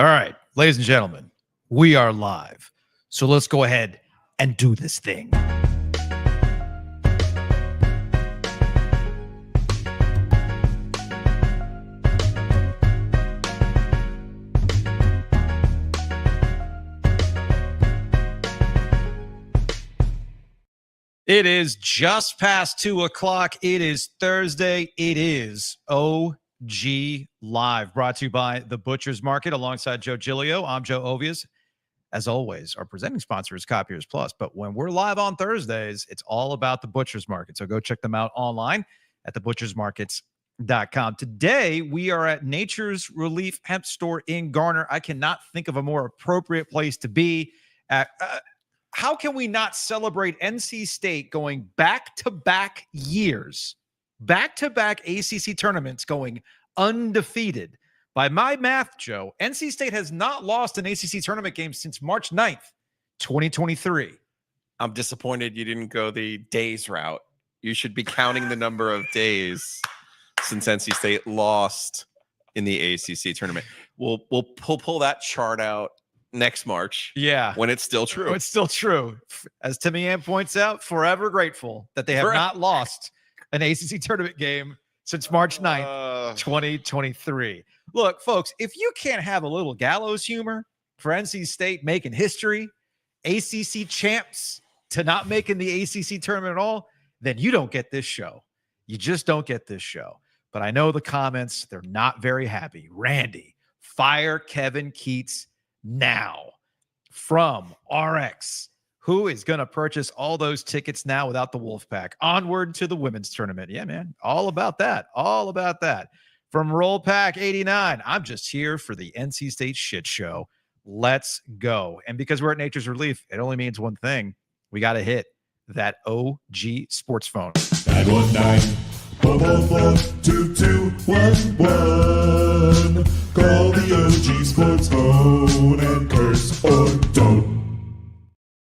All right, ladies and gentlemen, we are live. So let's go ahead and do this thing. It is just past 2 o'clock. It is Thursday. It is OG Live, brought to you by The Butcher's Market alongside Joe Giglio. I'm Joe Ovies. As always, our presenting sponsor is Copiers Plus. But when we're live on Thursdays, it's all about The Butcher's Market. So go check them out online at thebutchersmarkets.com. Today, we are at Nature's Releaf Hemp Store in Garner. I cannot think of a more appropriate place to be at. How can we not celebrate NC State going back-to-back years, back-to-back ACC tournaments going undefeated? By my math, Joe, NC State has not lost an ACC tournament game since March 9th, 2023. I'm disappointed you didn't go the days route. You should be counting the number of days since NC State lost in the ACC tournament. We'll pull that chart out next March. Yeah. When it's still true. It's still true. As Timmy Ann points out, forever grateful that they have not lost an ACC tournament game since March 9th, 2023. Look, folks, if you can't have a little gallows humor for NC State making history, ACC champs to not making the ACC tournament at all, then you don't get this show. You just don't get this show. But I know the comments, they're not very happy. Randy, fire Kevin Keatts now. From RX, who is going to purchase all those tickets now without the Wolfpack? Onward to the women's tournament. Yeah, man. All about that. All about that. From Rollpack 89, I'm just here for the NC State shit show. Let's go. And because we're at Nature's Relief, it only means one thing. We got to hit that OG sports phone. 919-444-2211. Call the OG sports phone and curse or don't.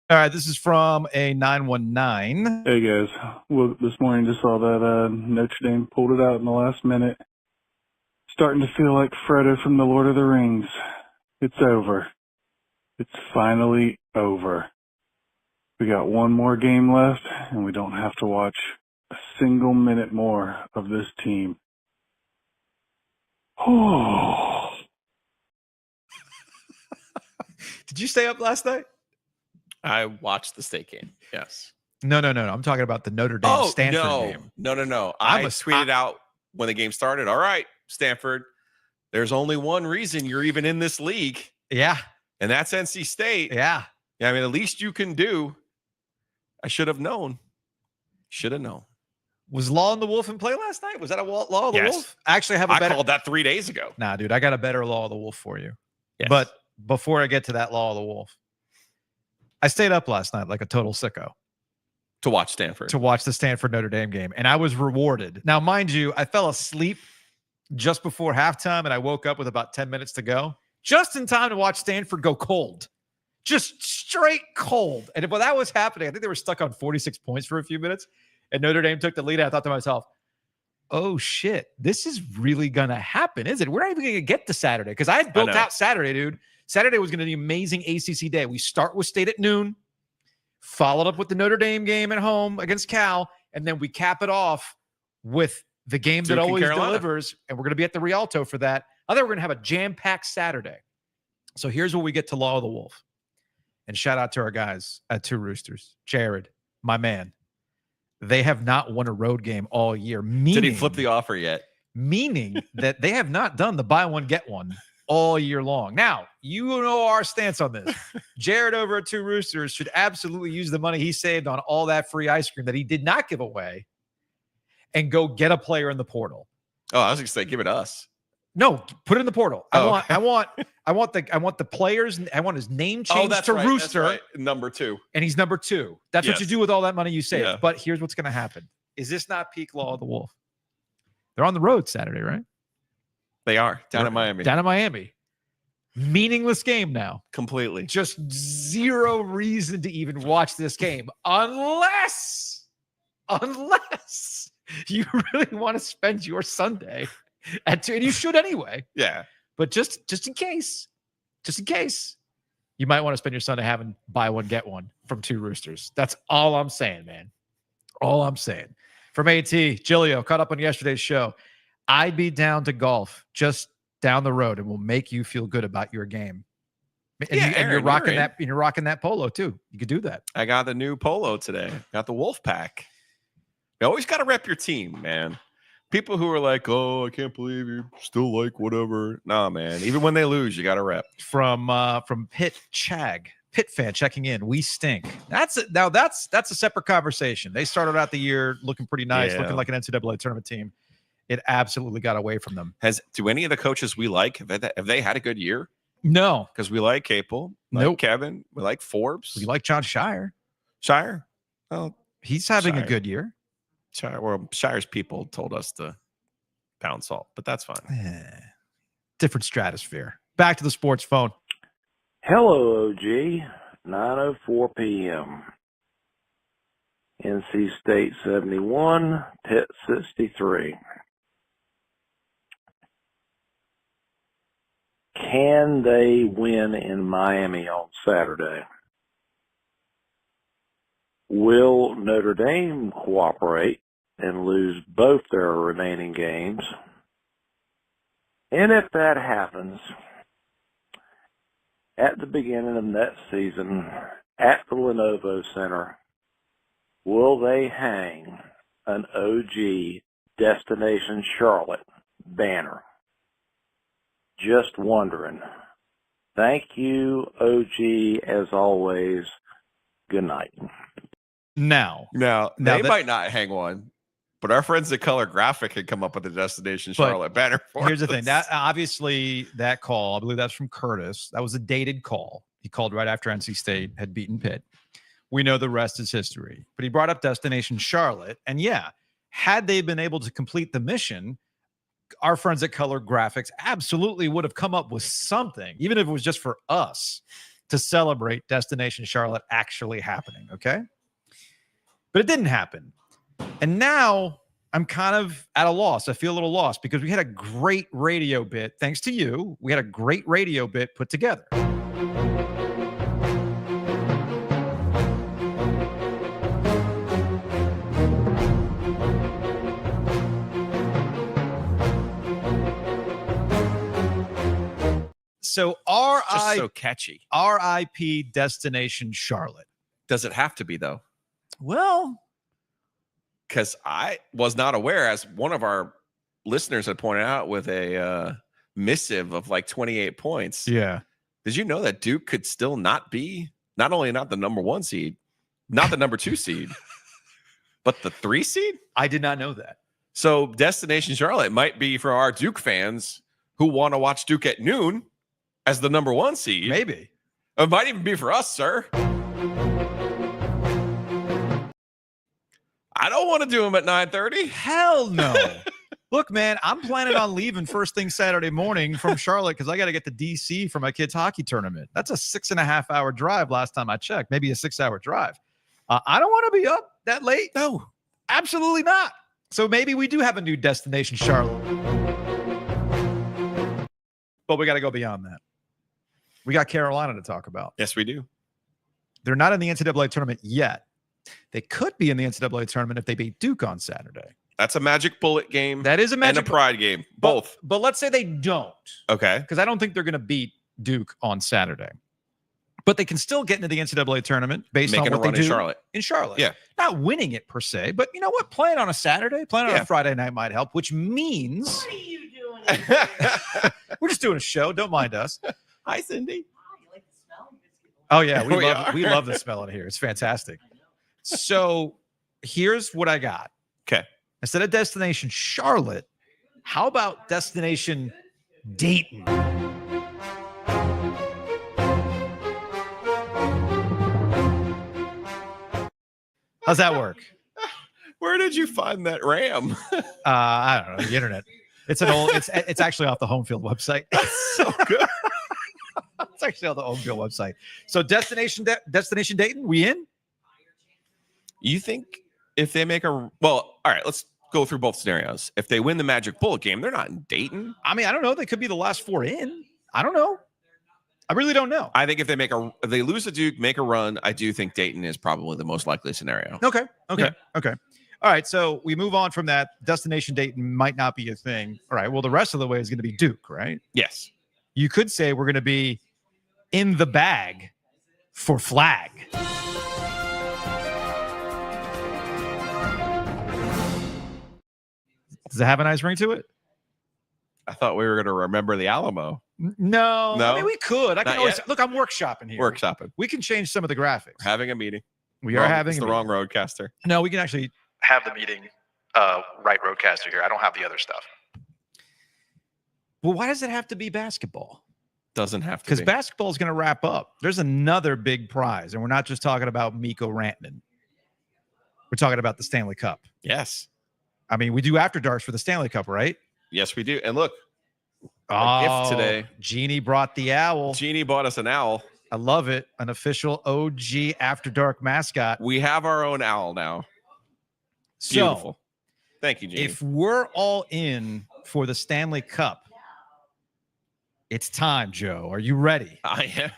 All right, this is from a 919. Hey, guys. Well, this morning just saw that Notre Dame pulled it out in the last minute. Starting to feel like Frodo from The Lord of the Rings. It's over. It's finally over. We got one more game left, and we don't have to watch a single minute more of this team. Oh. Did you stay up last night? I watched the State game. Yes. No. I'm talking about the Notre Dame Stanford game. No. I tweeted out when the game started. All right, Stanford, there's only one reason you're even in this league. Yeah. And that's NC State. Yeah. I mean, the least you can do. I should have known. Should have known. Was Law and the Wolf in play last night? Was that a Law of the Wolf? Actually, I called that 3 days ago. Nah, dude, I got a better Law of the Wolf for you. Yes. But before I get to that Law of the Wolf, I stayed up last night like a total sicko. To watch Stanford. To watch the Stanford Notre Dame game. And I was rewarded. Now, mind you, I fell asleep just before halftime, and I woke up with about 10 minutes to go. Just in time to watch Stanford go cold. Just straight cold. And while that was happening, I think they were stuck on 46 points for a few minutes. And Notre Dame took the lead. I thought to myself, oh, shit, this is really going to happen, is it? We're not even going to get to Saturday. Because I had built out Saturday, dude. Saturday was going to be an amazing ACC day. We start with State at noon, followed up with the Notre Dame game at home against Cal, and then we cap it off with the game that always delivers. And we're going to be at the Rialto for that. I thought we're going to have a jam-packed Saturday. So here's where we get to Law of the Wolf. And shout out to our guys at Two Roosters. Jared, my man. They have not won a road game all year. Did he flip the offer yet? Meaning that they have not done the buy one, get one all year long. Now, you know our stance on this. Jared over at Two Roosters should absolutely use the money he saved on all that free ice cream that he did not give away and go get a player in the portal. Oh, I was going to say, give it us. No, put it in the portal. I want the players. I want his name changed to right, Rooster. That's right. Number 2. And he's number 2. That's what you do with all that money you save. Yeah. But here's what's going to happen. Is this not peak Law of the Wolf? They're on the road Saturday, right? They are. Down in Miami. Down in Miami. Meaningless game now. Completely. Just zero reason to even watch this game. Unless you really want to spend your Sunday at 2, and you should anyway. Yeah. But just in case, just in case, you might want to spend your Sunday having buy one, get one from Two Roosters. That's all I'm saying, man. All I'm saying. From AT, Giglio, caught up on yesterday's show. I'd be down to golf just down the road, and will make you feel good about your game. And you're rocking that. And you're rocking that polo too. You could do that. I got the new polo today. Got the Wolfpack. You always got to rep your team, man. People who are like, "Oh, I can't believe you still like whatever." Nah, man. Even when they lose, you got to rep. From Pitt fan checking in. We stink. That's a separate conversation. They started out the year looking pretty nice, looking like an NCAA tournament team. It absolutely got away from them. Do any of the coaches we like have they had a good year? No, because we like Capel, like Kevin, we like Forbes, we like John Scheyer. Oh, he's having a good year. Shire's people told us to pound salt, but that's fine. Different stratosphere. Back to the sports phone. Hello, OG. 9:04 p.m. NC State 71, Pitt 63. Can they win in Miami on Saturday? Will Notre Dame cooperate and lose both their remaining games? And if that happens, at the beginning of next season, at the Lenovo Center, will they hang an OG Destination Charlotte banner? Just wondering. Thank you, OG, as always. Good night. Now they might not hang one, but our friends at Color Graphic had come up with the Destination Charlotte banner for Here's us. the thing. That obviously that call, I believe that's from Curtis. That was a dated call. He called right after NC State had beaten Pitt. We know the rest is history. But he brought up Destination Charlotte. And yeah, had they been able to complete the mission, our friends at Color Graphics absolutely would have come up with something, even if it was just for us, to celebrate Destination Charlotte actually happening, okay? But it didn't happen. And now I'm kind of at a loss. I feel a little lost because we had a great radio bit, thanks to you. We had a great radio bit put together. So just so catchy. RIP Destination Charlotte. Does it have to be though? Well, because I was not aware, as one of our listeners had pointed out, with a missive of like 28 points. Yeah. Did you know that Duke could still not only not the number 1 seed, not the number 2 seed, but the 3 seed? I did not know that. So Destination Charlotte might be for our Duke fans who want to watch Duke at noon as the number 1 seed. Maybe. It might even be for us, sir. I don't want to do them at 9:30. Hell no. Look, man, I'm planning on leaving first thing Saturday morning from Charlotte because I got to get to DC for my kids' hockey tournament. That's a 6.5 hour drive last time I checked, maybe a 6 hour drive. I don't want to be up that late. No, absolutely not. So maybe we do have a new Destination Charlotte. But we got to go beyond that. We got Carolina to talk about. Yes, we do. They're not in the NCAA tournament yet. They could be in the NCAA tournament if they beat Duke on Saturday. That's a magic bullet game. That is a magic and a pride game. Both. But let's say they don't. Okay. Because I don't think they're going to beat Duke on Saturday. But they can still get into the NCAA tournament based on what they do in Charlotte. Yeah. Not winning it per se, but you know what? Playing on a Saturday, playing on a Friday night might help, which means... What are you doing? We're just doing a show. Don't mind us. Hi, Cindy. Oh, you like the smell? Oh, yeah. We love the smell in here. It's fantastic. So here's what I got. Okay. Instead of Destination Charlotte, how about Destination Dayton? How's that work? Where did you find that RAM? I don't know, the internet. It's an old. It's actually off the Home Field website. It's so good. It's actually on the Home Field website. So Destination Dayton, we in? You think if they make all right, let's go through both scenarios. If they win the Magic Bullet game, they're not in Dayton. I mean, I don't know. They could be the last 4 in. I don't know. I really don't know. I think if they lose to Duke, make a run, I do think Dayton is probably the most likely scenario. Okay. Yeah. All right, so we move on from that. Destination Dayton might not be a thing. All right, well, the rest of the way is going to be Duke, right? Yes. You could say we're going to be in the bag for flag. Does it have a nice ring to it? I thought we were going to remember the Alamo. No. No? I mean, we could. I can Not always yet? look. I'm workshopping here. Workshopping. We can change some of the graphics. We're having a meeting. We are having it's a the meeting. wrong roadcaster. No, we can actually have the meeting right roadcaster here. I don't have the other stuff. Well, why does it have to be basketball? Doesn't have to Because be. basketball is going to wrap up. There's another big prize, and we're not just talking about Mikko Rantanen. We're talking about the Stanley Cup. Yes. I mean, we do after darks for the Stanley Cup, right? Yes, we do. And look, a gift today. Jeannie brought the owl. Jeannie bought us an owl. I love it. An official OG After Dark mascot. We have our own owl now. So, Beautiful. Thank you, Jeannie. if we're all in for the Stanley Cup, it's time, Joe. Are you ready? I am.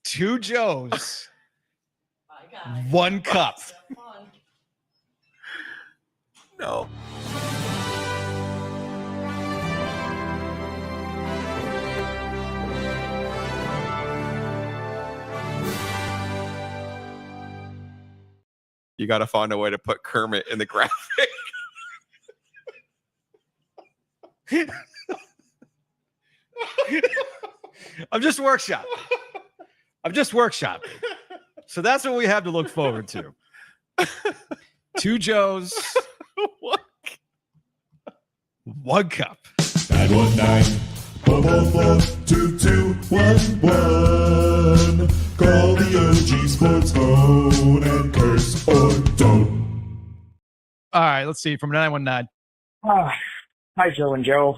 Two Joes, My God. one cup. Come on. No. You got to find a way to put Kermit in the graphic. I'm just workshopping. So that's what we have to look forward to. Two Joes, one cup. 919-444-2211. Call the OG Sports phone and curse or don't. All right, let's see. From 919. Hi, Joe and Joe.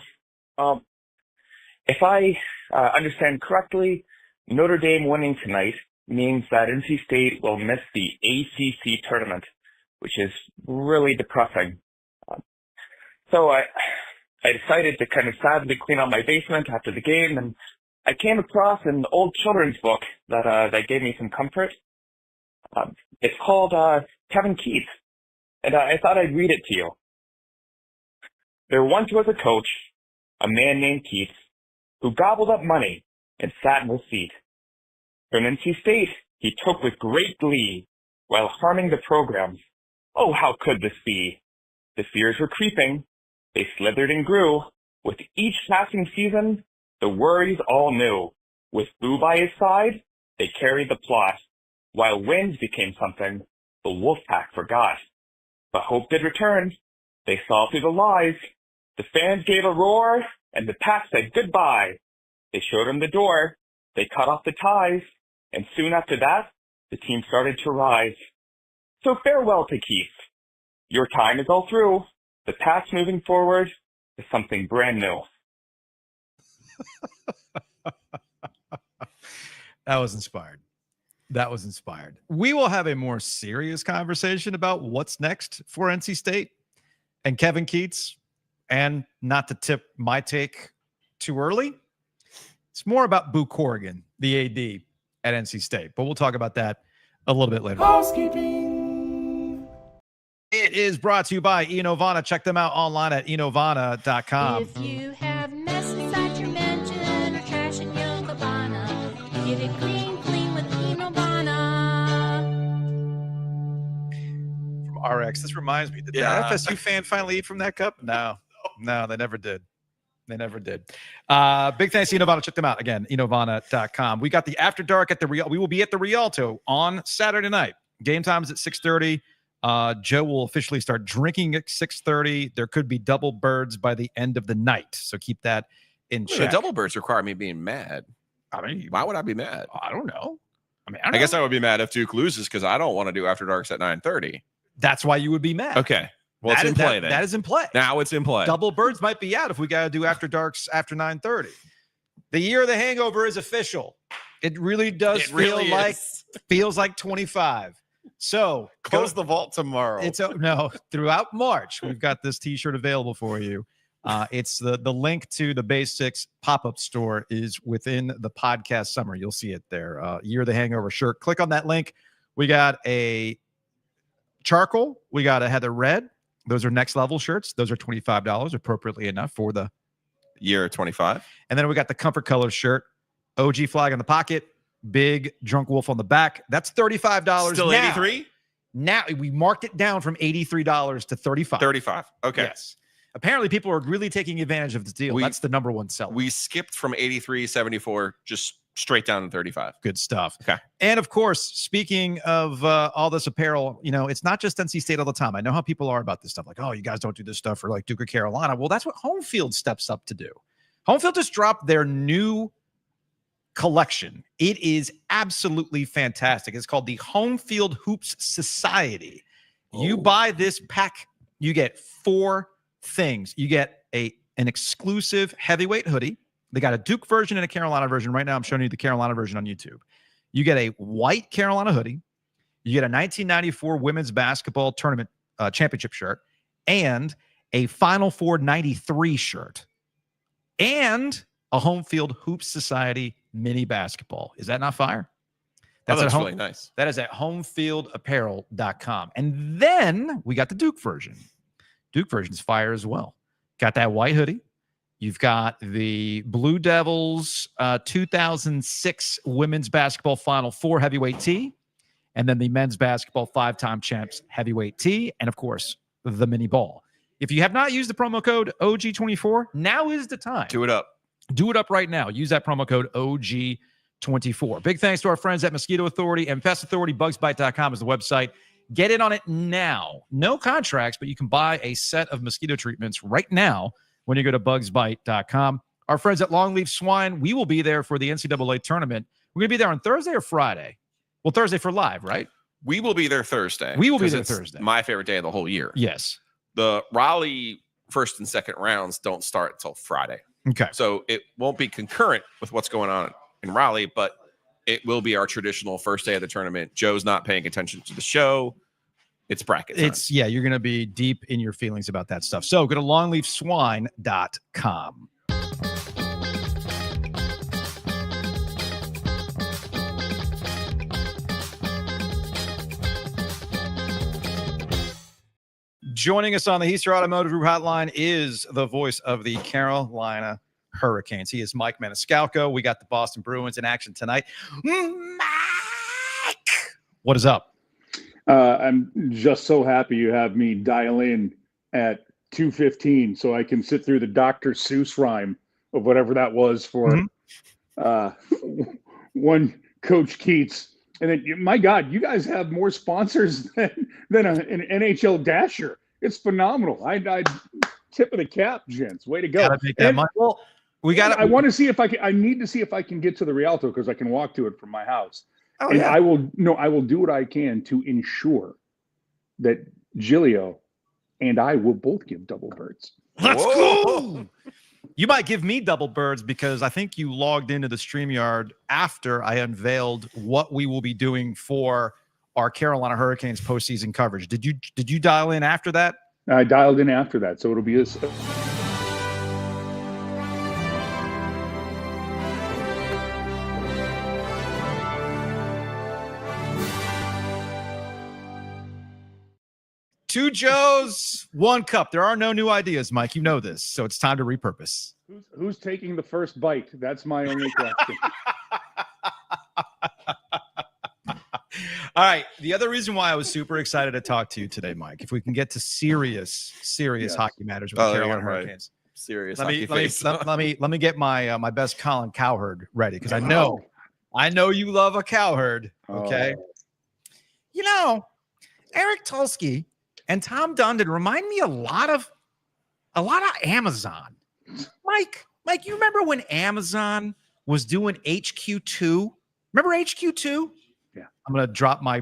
If I understand correctly, Notre Dame winning tonight means that NC State will miss the ACC tournament, which is really depressing. So I decided to kind of sadly clean out my basement after the game, and I came across an old children's book that gave me some comfort. It's called Kevin Keatts, and I thought I'd read it to you. There once was a coach, a man named Keatts, who gobbled up money and sat in his seat. From NC State, he took with great glee, while harming the programs. Oh, how could this be? The fears were creeping. They slithered and grew. With each passing season, the worries all knew. With Boo by his side, they carried the plot. While wins became something, the Wolfpack forgot. But hope did return. They saw through the lies. The fans gave a roar, and the pack said goodbye. They showed him the door. They cut off the ties. And soon after that, the team started to rise. So farewell to Keith. Your time is all through. The path's moving forward to something brand new. That was inspired. We will have a more serious conversation about what's next for NC State and Kevin Keatts. And not to tip my take too early, it's more about Boo Corrigan, the AD at NC State. But we'll talk about that a little bit later. Housekeeping. It is brought to you by Enovana. Check them out online at enovana.com. If you have messes at your mansion or trash in your cabana, get it clean with Enovana. From RX. This reminds me, did the FSU fan finally eat from that cup? No, they never did. Big thanks to Enovana. Check them out again, enovana.com. We got the After Dark at the Rialto. We will be at the Rialto on Saturday night. Game time is at 6:30. Joe will officially start drinking at 6:30. There could be double birds by the end of the night, so keep that in The check. double birds require me being mad. I mean, Why would I be mad? I don't know. I guess I would be mad if Duke loses because I don't want to do After Darks at 9:30. That's why you would be mad. Okay. Well, it's in play then. That is in play. Now it's in play. Double birds might be out if we got to do After Darks after 9:30. The year of the hangover is official. It really does feels like 25. So close the vault tomorrow. No, throughout March, we've got this t-shirt available for you. It's the link to the Basics pop-up store is within the podcast summer. You'll see it there. Year of the Hangover shirt. Click on that link. We got a charcoal. We got a heather red. Those are next level shirts. Those are $25, appropriately enough for the year 25. And then we got the comfort color shirt. OG flag on the pocket. Big drunk wolf on the back. That's $35. Still 83? Now we marked it down from $83 to $35. 35. Okay. Yes. Apparently, people are really taking advantage of this deal. That's the number one seller. We skipped from 83, 74, just straight down to 35. Good stuff. Okay. And of course, speaking of all this apparel, it's not just NC State all the time. I know how people are about this stuff. Like, oh, you guys don't do this stuff for like Duke or Carolina. Well, that's what Home Field steps up to do. Home Field just dropped their new collection. It is absolutely fantastic. It's called the Home Field Hoops Society. You buy this pack, you get 4 things. You get an exclusive heavyweight hoodie. They got a Duke version and a Carolina version. Right now, I'm showing you the Carolina version on YouTube. You get a white Carolina hoodie. You get a 1994 women's basketball tournament championship shirt and a Final Four 93 shirt and a Home Field Hoops Society mini basketball. Is that not fire? That's really nice. That is at homefieldapparel.com. And then we got the Duke version. Duke version's fire as well. Got that white hoodie. You've got the Blue Devils 2006 women's basketball Final Four heavyweight tee, and then the men's basketball 5-time champs heavyweight tee, and of course, the mini ball. If you have not used the promo code OG24, now is the time. Do it up. Do it up right now. Use that promo code OG24. Big thanks to our friends at Mosquito Authority and Pest Authority. Bugsbite.com is the website. Get in on it now. No contracts, but you can buy a set of mosquito treatments right now when you go to bugsbite.com. Our friends at Longleaf Swine, we will be there for the NCAA tournament. We're going to be there on Thursday or Friday? Well, Thursday for live, right? We will be there Thursday. We will be there Thursday. My favorite day of the whole year. Yes. The Raleigh first and second rounds don't start until Friday. Okay. So it won't be concurrent with what's going on in Raleigh, but it will be our traditional first day of the tournament. Joe's not paying attention to the show. It's bracket time. You're going to be deep in your feelings about that stuff. So go to longleafswine.com. Joining us on the Heister Automotive Group Hotline is the voice of the Carolina Hurricanes. He is Mike Maniscalco. We got the Boston Bruins in action tonight. Mike! What is up? I'm just so happy you have me dial in at 2:15 so I can sit through the Dr. Seuss rhyme of whatever that was for one Coach Keatts. And then, my God, you guys have more sponsors than an NHL dasher. It's phenomenal. I tip of the cap, gents. Way to go. Gotta make that money. Well, I want to see if I can. I need to see if I can get to the Rialto because I can walk to it from my house. Oh, and yeah. I will do what I can to ensure that Giglio and I will both give double birds. Let's go. You might give me double birds because I think you logged into the StreamYard after I unveiled what we will be doing for our Carolina Hurricanes postseason coverage. Did you dial in after that? I dialed in after that, so it'll be Two Joes, one cup. There are no new ideas, Mike. You know this, so it's time to repurpose. Who's taking the first bite? That's my only question. All right. The other reason why I was super excited to talk to you today, Mike, if we can get to serious hockey matters with the Carolina Hurricanes. Serious. Let me get my best Colin Cowherd ready because I know you love a Cowherd. Okay. Eric Tulsky and Tom Dundon remind me a lot of Amazon. Mike, you remember when Amazon was doing HQ2? Remember HQ2? Yeah. I'm gonna drop my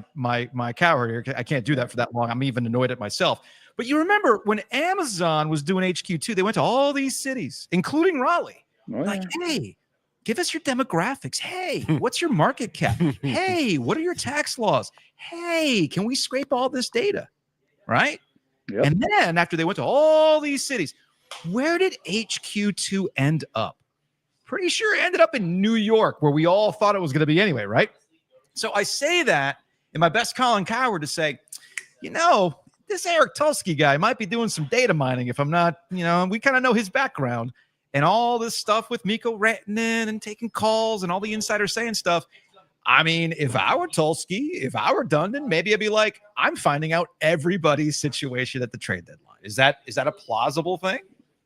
Cowherd here. I can't do that for that long. I'm even annoyed at myself. But you remember when Amazon was doing HQ2, they went to all these cities, including Raleigh. Oh, yeah. Like, hey, Give us your demographics. Hey, what's your market cap? Hey, what are your tax laws? Hey, can we scrape all this data? Right? Yep. And then after they went to all these cities, where did HQ2 end up? Pretty sure it ended up in New York, where we all thought it was going to be anyway, right? So I say that in my best Colin Coward to say, this Eric Tulsky guy might be doing some data mining if I'm not, we kind of know his background and all this stuff with Mikko Rantanen and taking calls and all the insiders saying stuff. I mean, if I were Tulsky, if I were Dundon, maybe I'd be like, I'm finding out everybody's situation at the trade deadline. Is that a plausible thing?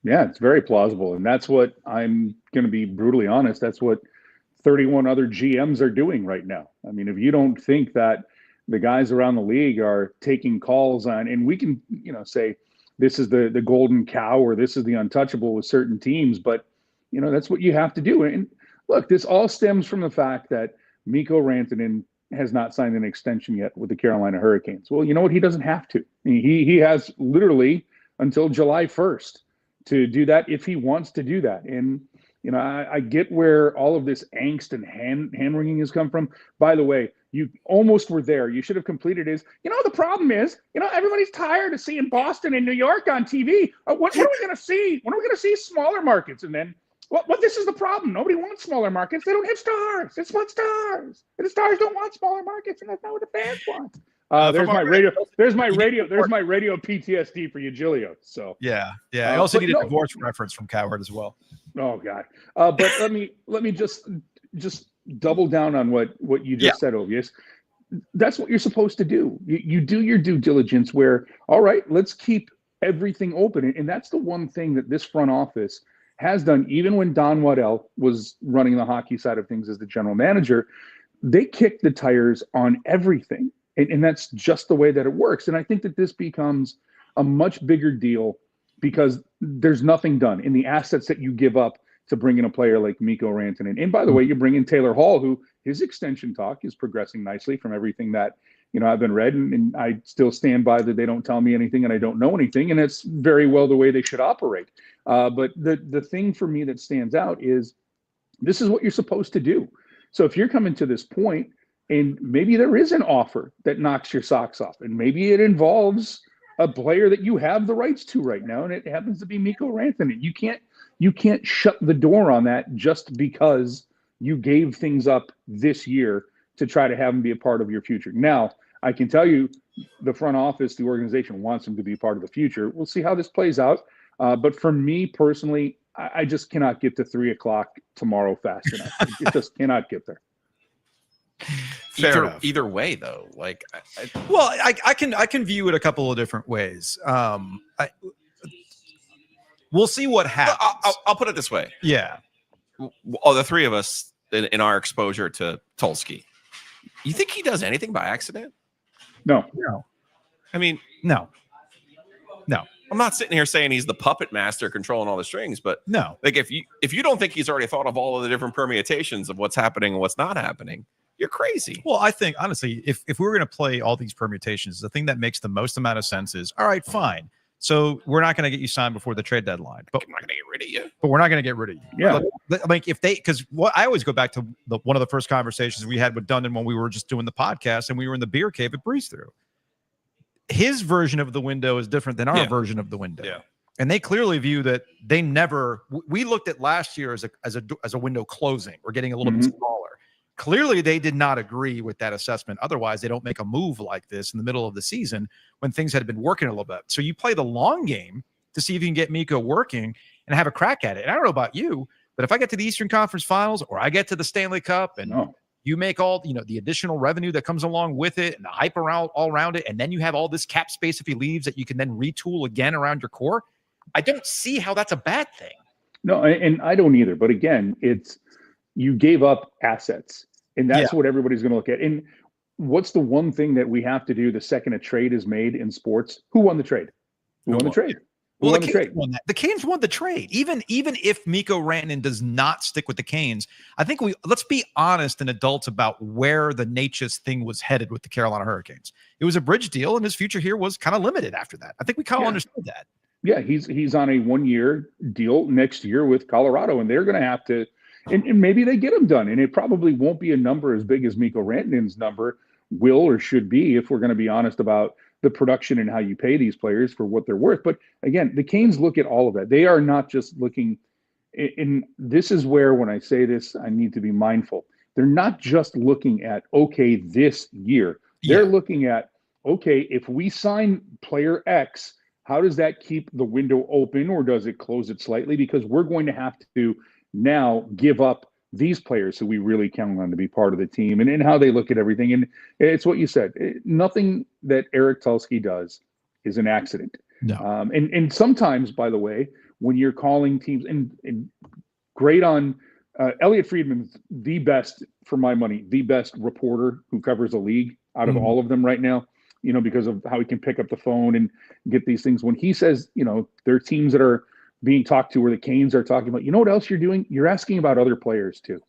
Yeah, it's very plausible. And that's what I'm going to be brutally honest. That's what 31 other GMs are doing right now. I mean, if you don't think that the guys around the league are taking calls on, and we can, say this is the golden cow or this is the untouchable with certain teams, but that's what you have to do. And look, this all stems from the fact that Mikko Rantanen has not signed an extension yet with the Carolina Hurricanes. Well, you know what? He doesn't have to. He has literally until July 1st to do that if he wants to do that. And I get where all of this angst and hand wringing has come from. By the way, you almost were there. You should have completed his. The problem is, everybody's tired of seeing Boston and New York on TV. What are we going to see? When are we going to see smaller markets? And then, this is the problem. Nobody wants smaller markets. They don't have stars. It's what stars. And the stars don't want smaller markets, and that's not what the fans want. There's my radio. There's my radio PTSD for you, Giglio. So yeah. I also need a divorce reference from Coward as well. Oh God. But let me just double down on what you just said, Ovies. That's what you're supposed to do. You do your due diligence where, all right, let's keep everything open. And that's the one thing that this front office has done, even when Don Waddell was running the hockey side of things as the general manager. They kicked the tires on everything. And that's just the way that it works. And I think that this becomes a much bigger deal because there's nothing done in the assets that you give up to bring in a player like Mikko Rantanen. And by the way, you bring in Taylor Hall, who his extension talk is progressing nicely from everything that, I've been read. And I still stand by that they don't tell me anything and I don't know anything. And it's very well the way they should operate. But the thing for me that stands out is this is what you're supposed to do. So if you're coming to this point, and maybe there is an offer that knocks your socks off, and maybe it involves a player that you have the rights to right now, and it happens to be Mikko Rantanen. You can't shut the door on that just because you gave things up this year to try to have him be a part of your future. Now, I can tell you the front office, the organization wants him to be part of the future. We'll see how this plays out. But for me personally, I just cannot get to 3:00 tomorrow fast enough. It just cannot get there. Either way, though, I can view it a couple of different ways. We'll see what happens. I'll put it this way. Yeah. The three of us in our exposure to Tulsky, you think he does anything by accident? No. I mean, no. I'm not sitting here saying he's the puppet master controlling all the strings, but no. Like if you don't think he's already thought of all of the different permutations of what's happening and what's not happening, you're crazy. Well, I think honestly, if we were going to play all these permutations, the thing that makes the most amount of sense is, all right, fine. So we're not going to get you signed before the trade deadline, but I'm not going to get rid of you. But we're not going to get rid of you. Yeah. Like because what I always go back to one of the first conversations we had with Dundon when we were just doing the podcast and we were in the beer cave at Breeze Through. His version of the window is different than our version of the window. Yeah. And they clearly view that they never. We looked at last year as a window closing. We're getting a little bit smaller. Clearly, they did not agree with that assessment. Otherwise, they don't make a move like this in the middle of the season when things had been working a little bit. So you play the long game to see if you can get Mikko working and have a crack at it. And I don't know about you, but if I get to the Eastern Conference Finals or I get to the Stanley Cup and you make all the additional revenue that comes along with it and the hype all around it, and then you have all this cap space if he leaves that you can then retool again around your core, I don't see how that's a bad thing. No, and I don't either. But again, it's you gave up assets. And that's what everybody's going to look at. And what's the one thing that we have to do the second a trade is made in sports? Who won the trade? Who won the trade? Well, the Canes won that. The Canes won the trade. Even if Mikko Rantanen does not stick with the Canes, I think let's be honest and adults about where the Natchez thing was headed with the Carolina Hurricanes. It was a bridge deal, and his future here was kind of limited after that. I think we kind of understood that. Yeah, he's on a 1-year deal next year with Colorado, and they're going to have to and maybe they get them done. And it probably won't be a number as big as Mikko Rantanen's number will or should be, if we're going to be honest about the production and how you pay these players for what they're worth. But again, the Canes look at all of that. They are not just looking, and this is where, when I say this, I need to be mindful. They're not just looking at, okay, this year. They're looking at, okay, if we sign player X, how does that keep the window open, or does it close it slightly? Because we're going to have to now give up these players who we really count on to be part of the team, and how they look at everything. And it's what you said. Nothing that Eric Tulsky does is an accident. No. And sometimes, by the way, when you're calling teams, and great on Elliot Friedman's the best, for my money, the best reporter who covers a league out of all of them right now, you know, because of how he can pick up the phone and get these things. When he says, you know, there are teams that are being talked to, where the Canes are talking about, you know what else you're doing? You're asking about other players too.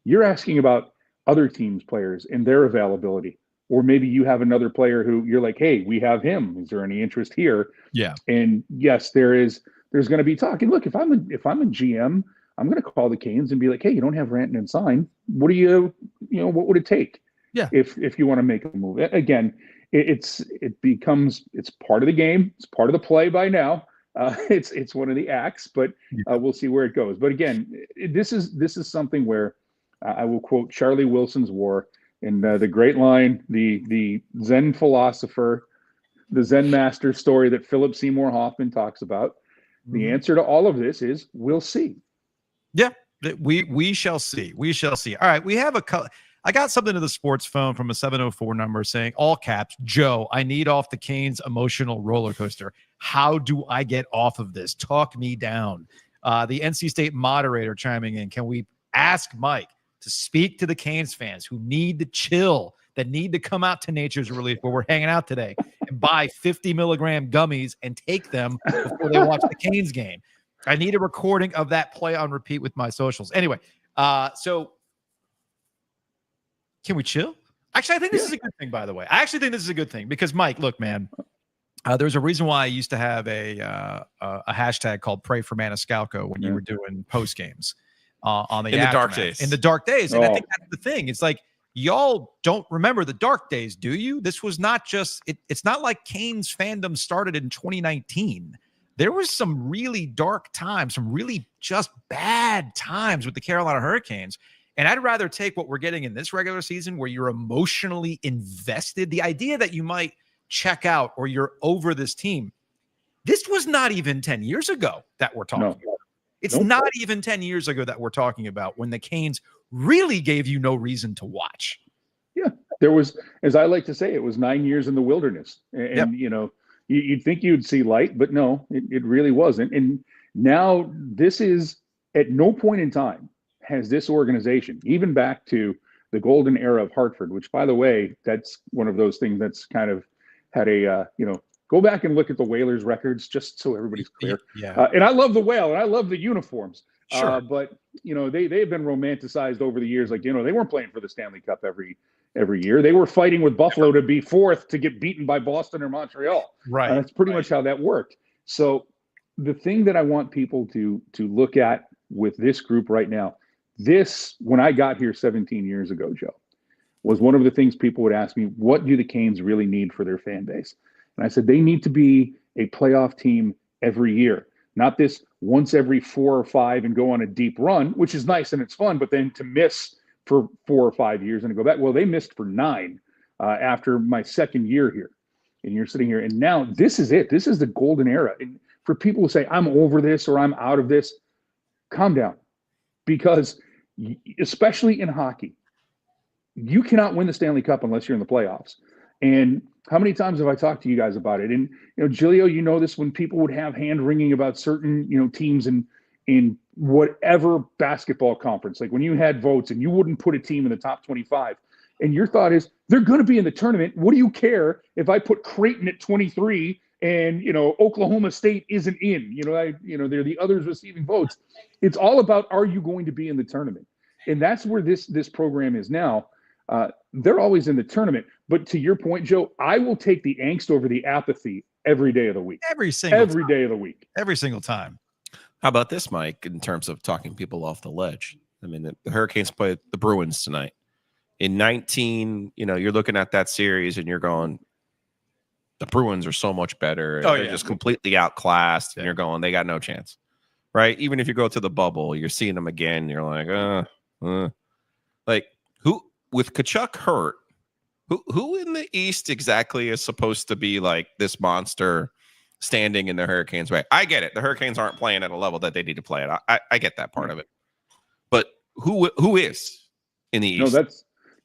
You're asking about other teams' players and their availability. Or maybe you have another player who you're like, hey, we have him. Is there any interest here? Yeah. And yes, there's going to be talk. And look, if I'm a GM, I'm going to call the Canes and be like, hey, you don't have Rantanen signed. What do you what would it take? Yeah. If you want to make a move. Again, it's part of the game. It's part of the play by now. It's one of the acts, but we'll see where it goes. But again, this is something where I will quote Charlie Wilson's War, and the great line, the Zen philosopher, the Zen master story that Philip Seymour Hoffman talks about. The answer to all of this is we'll see. Yeah, we shall see. We shall see. All right, we have I got something to the sports phone from a 704 number saying, all caps, Joe, I need off the Canes emotional roller coaster. How do I get off of this? Talk me down. The NC State moderator chiming in. Can we ask Mike to speak to the Canes fans who need to chill, that need to come out to Nature's Relief, where we're hanging out today, and buy 50 milligram gummies and take them before they watch the Canes game? I need a recording of that play on repeat with my socials. Anyway, so can we chill? Actually, I think this is a good thing, by the way. I actually think this is a good thing because, Mike, look, man, there's a reason why I used to have a hashtag called Pray for Maniscalco when you were doing post games on the dark days. In the dark days. And I think that's the thing. It's like, y'all don't remember the dark days, do you? This was not just it's not like Canes fandom started in 2019. There was some really dark times, some really just bad times with the Carolina Hurricanes. And I'd rather take what we're getting in this regular season, where you're emotionally invested. The idea that you might check out or you're over this team. This was not even 10 years ago that we're talking about. It's not even 10 years ago that we're talking about when the Canes really gave you no reason to watch. Yeah, there was, as I like to say, it was 9 years in the wilderness. And, you know, you'd think you'd see light, but no, it really wasn't. And now this is, at no point in time has this organization, even back to the golden era of Hartford, which, by the way, that's one of those things that's kind of had a, go back and look at the Whalers records just so everybody's clear. Yeah. And I love the Whale and I love the uniforms. Sure. But, they've been romanticized over the years. Like, they weren't playing for the Stanley Cup every year. They were fighting with Buffalo to be fourth to get beaten by Boston or Montreal. Right. That's pretty much how that worked. So the thing that I want people to look at with this group right now, when I got here 17 years ago, Joe, was one of the things people would ask me, what do the Canes really need for their fan base? And I said, they need to be a playoff team every year, not this once every 4 or 5 and go on a deep run, which is nice and it's fun, but then to miss for 4 or 5 years and to go back. Well, they missed for 9 after my second year here. And you're sitting here, and now this is it. This is the golden era. And for people who say, I'm over this or I'm out of this, calm down. Because especially in hockey, you cannot win the Stanley Cup unless you're in the playoffs. And how many times have I talked to you guys about it? And, Giglio, this when people would have hand wringing about certain, teams in whatever basketball conference, like when you had votes and you wouldn't put a team in the top 25. And your thought is, they're going to be in the tournament. What do you care if I put Creighton at 23 and, Oklahoma State isn't in? They're the others receiving votes. It's all about, are you going to be in the tournament? And that's where this program is now. They're always in the tournament. But to your point, Joe, I will take the angst over the apathy every day of the week. Every day of the week. Every single time. How about this, Mike, in terms of talking people off the ledge? I mean, the Hurricanes play the Bruins tonight. In 19, you're looking at that series and you're going, the Bruins are so much better. They're just completely outclassed. And you're going, they got no chance. Right? Even if you go to the bubble, you're seeing them again. You're like, like who with Tkachuk hurt? Who in the East exactly is supposed to be like this monster standing in the Hurricanes' way? I get it. The Hurricanes aren't playing at a level that they need to play at. I get that part of it. But who is in the East? No,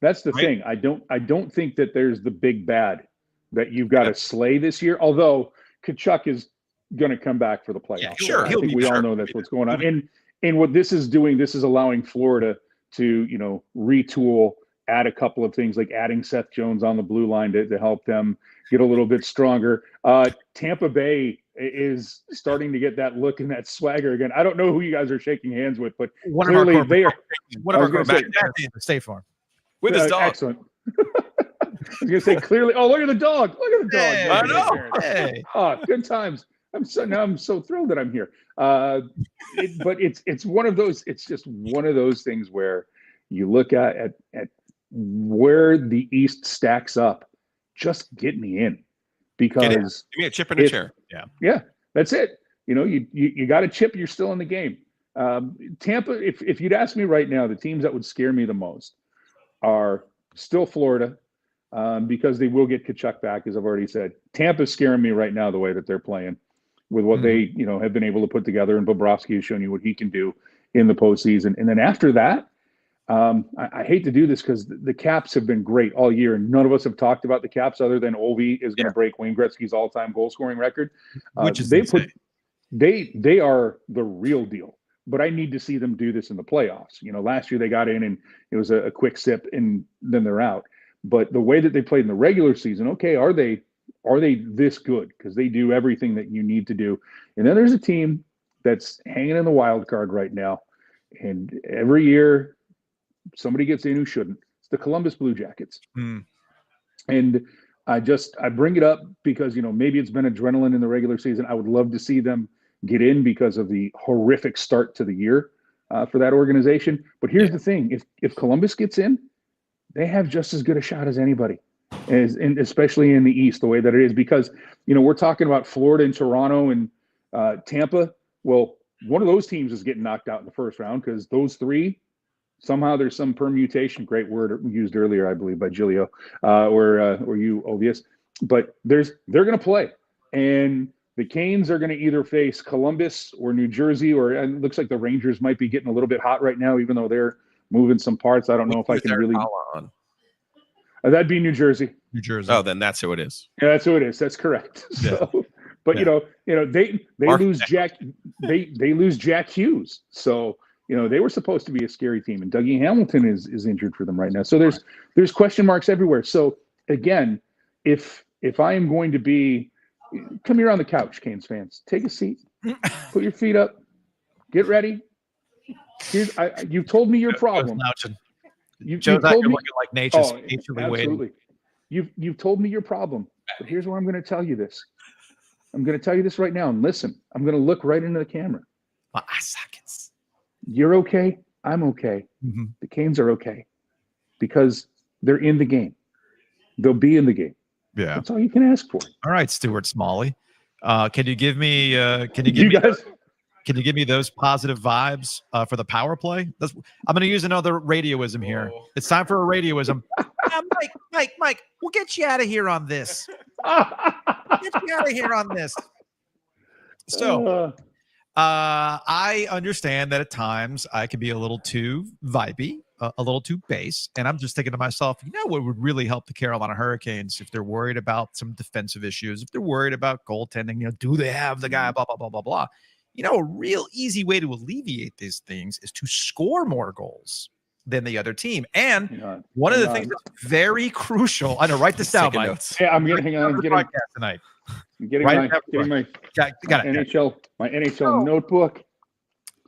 that's the thing. I don't think that there's the big bad that you've got to slay this year. Although Tkachuk is going to come back for the playoffs. Yeah, sure. I think we all know that's what's going on. And what this is doing, this is allowing Florida to, retool, add a couple of things like adding Seth Jones on the blue line to help them get a little bit stronger. Tampa Bay is starting to get that look and that swagger again. I don't know who you guys are shaking hands with, but clearly they are. One of our back the State Farm with his dog. Excellent. I was going to say clearly. Oh, look at the dog! Look at the dog! Hey, I know. Hey. Oh, good times. I'm so thrilled that I'm here. But it's one of those. It's just one of those things where you look at where the East stacks up. Just get me in, because give me a chip in a chair. Yeah, that's it. You got a chip. You're still in the game. Tampa. If you'd ask me right now, the teams that would scare me the most are still Florida, because they will get Tkachuk back, as I've already said. Tampa's scaring me right now the way that they're playing, with what they have been able to put together, and Bobrovsky has shown you what he can do in the postseason. And then after that, I hate to do this because the Caps have been great all year, and none of us have talked about the Caps other than Ovi is going to break Wayne Gretzky's all-time goal scoring record. Which is they are the real deal. But I need to see them do this in the playoffs. Last year they got in and it was a quick sip and then they're out. But the way that they played in the regular season, okay, are they this good? Because they do everything that you need to do. And then there's a team that's hanging in the wild card right now, and every year somebody gets in who shouldn't. It's the Columbus Blue Jackets. And I bring it up because maybe it's been adrenaline in the regular season. I would love to see them get in because of the horrific start to the year for that organization. But here's the thing: if Columbus gets in, they have just as good a shot as anybody, and especially in the East, the way that it is. Because we're talking about Florida and Toronto and Tampa. Well, one of those teams is getting knocked out in the first round because those three, somehow there's some permutation. Great word used earlier, I believe, by Giglio or you, Ovies. But they're going to play, and the Canes are going to either face Columbus or New Jersey, or it looks like the Rangers might be getting a little bit hot right now, even though they're moving some parts. I don't know if I can really. That'd be New Jersey. New Jersey. Oh, then that's who it is. Yeah, that's who it is. That's correct. Yeah. So, but they lose Jack. They lose Jack Hughes. So they were supposed to be a scary team, and Dougie Hamilton is injured for them right now. So there's question marks everywhere. So again, if I am going to be. Come here on the couch, Canes fans. Take a seat. Put your feet up. Get ready. You've told me your problem. You've told me looking like nature's absolutely. You've told me your problem. But here's where I'm going to tell you this. I'm going to tell you this right now. And listen, I'm going to look right into the camera. My eye sockets. You're okay. I'm okay. The Canes are okay because they're in the game. They'll be in the game. Yeah, that's all you can ask for. All right, Stuart Smalley, can you give me? Can you give me those positive vibes for the power play? I'm going to use another radioism here. It's time for a radioism. Mike, we'll get you out of here on this. So, I understand that at times I can be a little too vibey. A little too base, and I'm just thinking to myself, what would really help the Carolina Hurricanes if they're worried about some defensive issues, if they're worried about goaltending, do they have the guy, blah, blah, blah, blah, blah. A real easy way to alleviate these things is to score more goals than the other team. And one of the things that's very crucial, I know, write this down, Mike. Yeah, I'm getting tonight. I'm getting my NHL notebook.